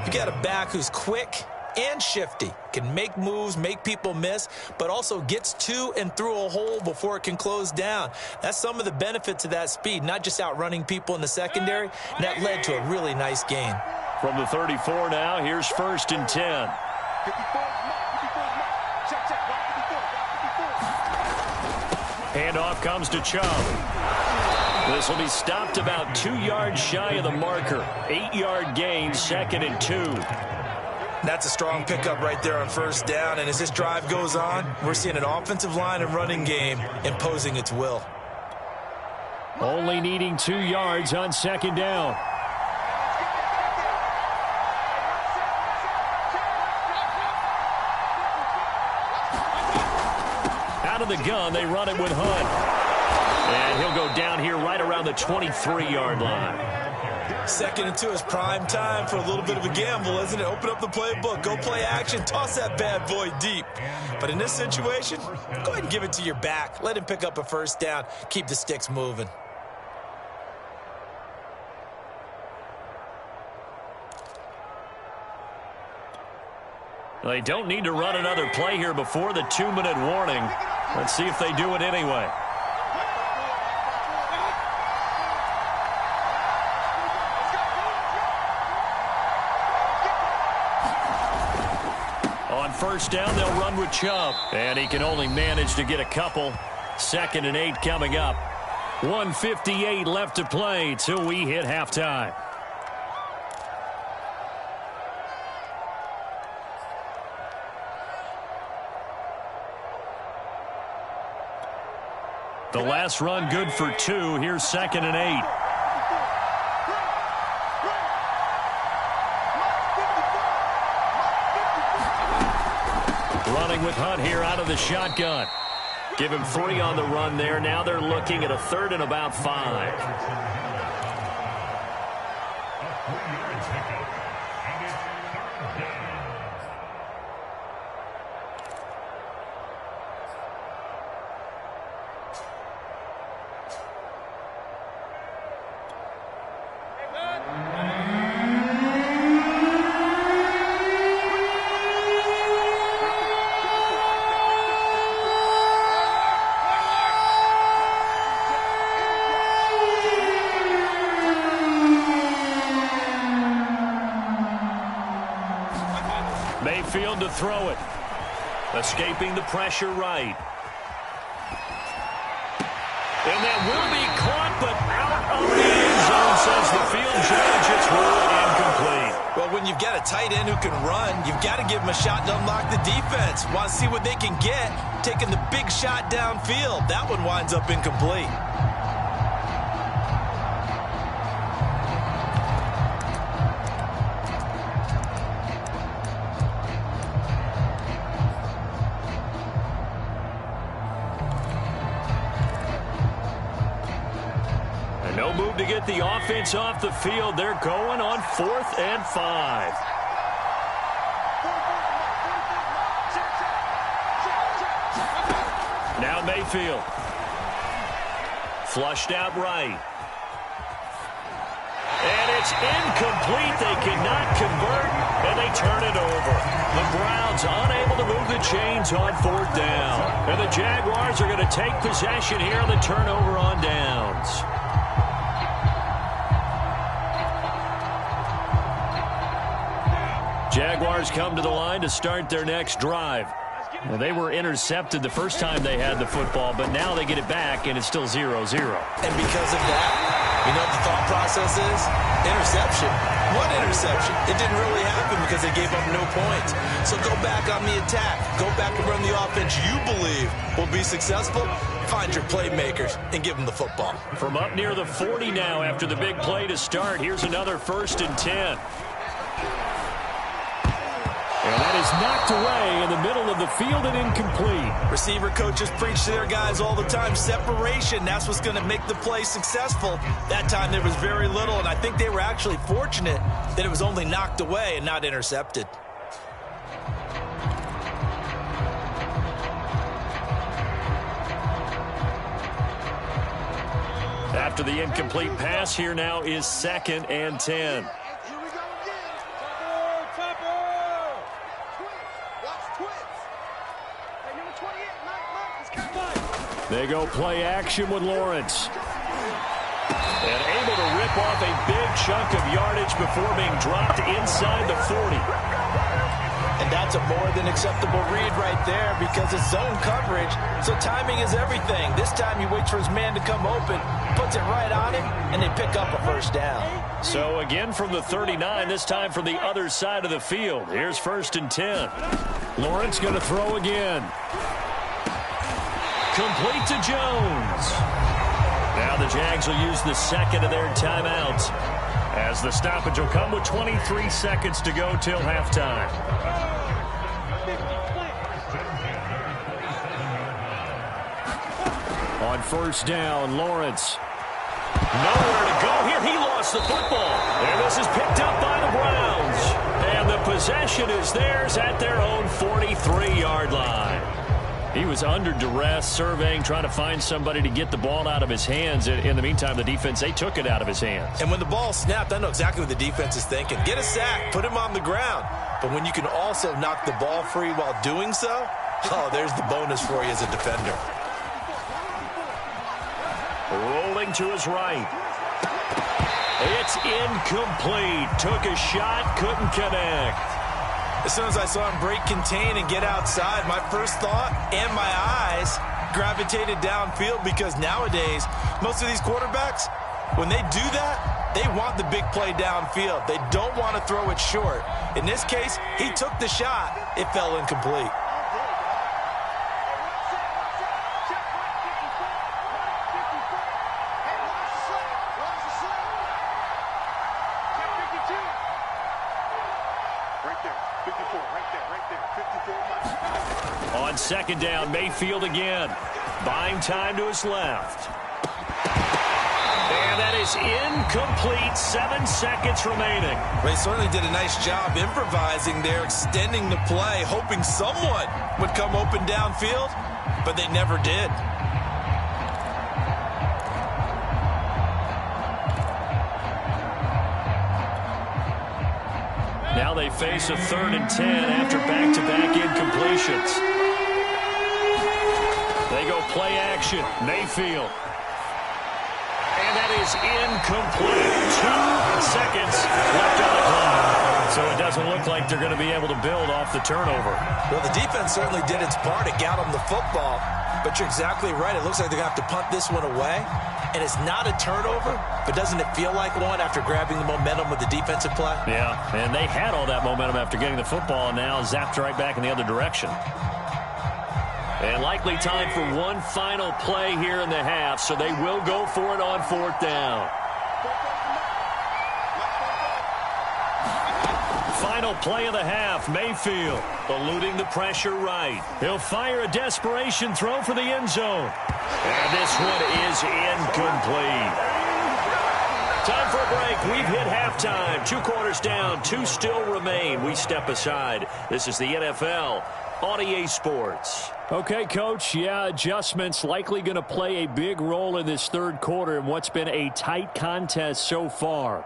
you got a back who's quick and shifty, can make moves, make people miss, but also gets to and through a hole before it can close down. That's some of the benefits of that speed, not just outrunning people in the secondary, and that led to a really nice gain. From the 34 now, here's 1st and 10. 54's mark. Check, check. 54. Handoff comes to Chubb. This will be stopped about 2 yards shy of the marker. 8-yard gain, 2nd and 2. That's a strong pickup right there on first down. And as this drive goes on, we're seeing an offensive line and running game imposing its will. Only needing 2 yards on second down. Out of the gun, they run it with Hunt. And he'll go down here right around the 23-yard line. Second and 2 is prime time for a little bit of a gamble, isn't it? Open up the playbook, go play action, toss that bad boy deep. But in this situation, go ahead and give it to your back. Let him pick up a first down. Keep the sticks moving. They don't need to run another play here before the 2-minute warning. Let's see if they do it anyway. On first down, they'll run with Chubb. And he can only manage to get a couple. 2nd and 8 coming up. 1:58 left to play till we hit halftime. The last run good for 2. Here's 2nd and 8. Running with Hunt here out of the shotgun. Give him 3 on the run there. Now they're looking at a 3rd and about 5. Mayfield to throw it. Escaping the pressure right. And that will be caught, but out of the end zone, says the field judge. It's ruled incomplete. Well, when you've got a tight end who can run, you've got to give him a shot to unlock the defense. Want to see what they can get, taking the big shot downfield. That one winds up incomplete. No move to get the offense off the field. They're going on 4th and 5. Now Mayfield. Flushed out right. And it's incomplete. They cannot convert, and they turn it over. The Browns unable to move the chains on 4th down. And the Jaguars are going to take possession here on the turnover on downs. Jaguars come to the line to start their next drive. Well, they were intercepted the first time they had the football, but now they get it back, and it's still 0-0. And because of that, you know what the thought process is? Interception. What interception? It didn't really happen because they gave up no points. So go back on the attack. Go back and run the offense you believe will be successful. Find your playmakers and give them the football. From up near the 40 now after the big play to start, here's another 1st and 10. And that is knocked away in the middle of the field and incomplete. Receiver coaches preach to their guys all the time. Separation, that's what's going to make the play successful. That time there was very little, and I think they were actually fortunate that it was only knocked away and not intercepted. After the incomplete pass, here now is 2nd and 10. They go play action with Lawrence. And able to rip off a big chunk of yardage before being dropped inside the 40. And that's a more than acceptable read right there because it's zone coverage, so timing is everything. This time he waits for his man to come open, puts it right on him, and they pick up a first down. So again from the 39, this time from the other side of the field. Here's 1st and 10. Lawrence going to throw again. Complete to Jones. Now the Jags will use the second of their timeouts, as the stoppage will come with 23 seconds to go till halftime. On 1st down, Lawrence. Nowhere to go here. He lost the football. And this is picked up by the Browns. And the possession is theirs at their own 43-yard line. He was under duress, surveying, trying to find somebody to get the ball out of his hands. In the meantime, the defense, they took it out of his hands. And when the ball snapped, I know exactly what the defense is thinking. Get a sack, put him on the ground. But when you can also knock the ball free while doing so, oh, there's the bonus for you as a defender. Rolling to his right. It's incomplete. Took a shot, couldn't connect. As soon as I saw him break contain and get outside, my first thought and my eyes gravitated downfield, because nowadays, most of these quarterbacks, when they do that, they want the big play downfield. They don't want to throw it short. In this case, he took the shot. It fell incomplete. On 2nd down, Mayfield again. Buying time to his left. And that is incomplete. 7 seconds remaining. They certainly did a nice job improvising there, extending the play, hoping someone would come open downfield, but they never did. Now they face a 3rd and 10 after back-to-back incompletions. They go play action. Mayfield. And that is incomplete. 2 seconds left on the clock. So it doesn't look like they're going to be able to build off the turnover. Well, the defense certainly did its part to get them the football. But you're exactly right. It looks like they're going to have to punt this one away. And it's not a turnover, but doesn't it feel like one after grabbing the momentum with the defensive play? Yeah, and they had all that momentum after getting the football, and now zapped right back in the other direction. And likely time for one final play here in the half, so they will go for it on 4th down. Final play of the half, Mayfield eluding the pressure right. He'll fire a desperation throw for the end zone. And this one is incomplete. Time for a break. We've hit halftime. 2 quarters down, 2 still remain. We step aside. This is the NFL on EA Sports. Okay, Coach, yeah, adjustments likely going to play a big role in this 3rd quarter in what's been a tight contest so far.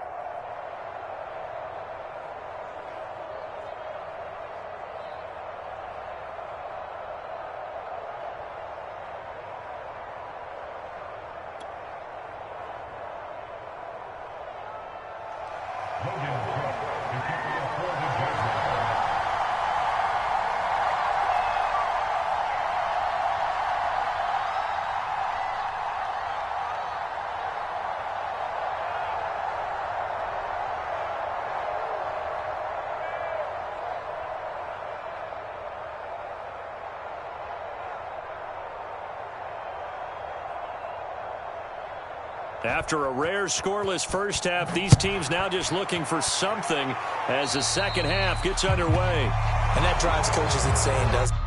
After a rare scoreless first half, these teams now just looking for something as the second half gets underway. And that drives coaches insane, doesn't it?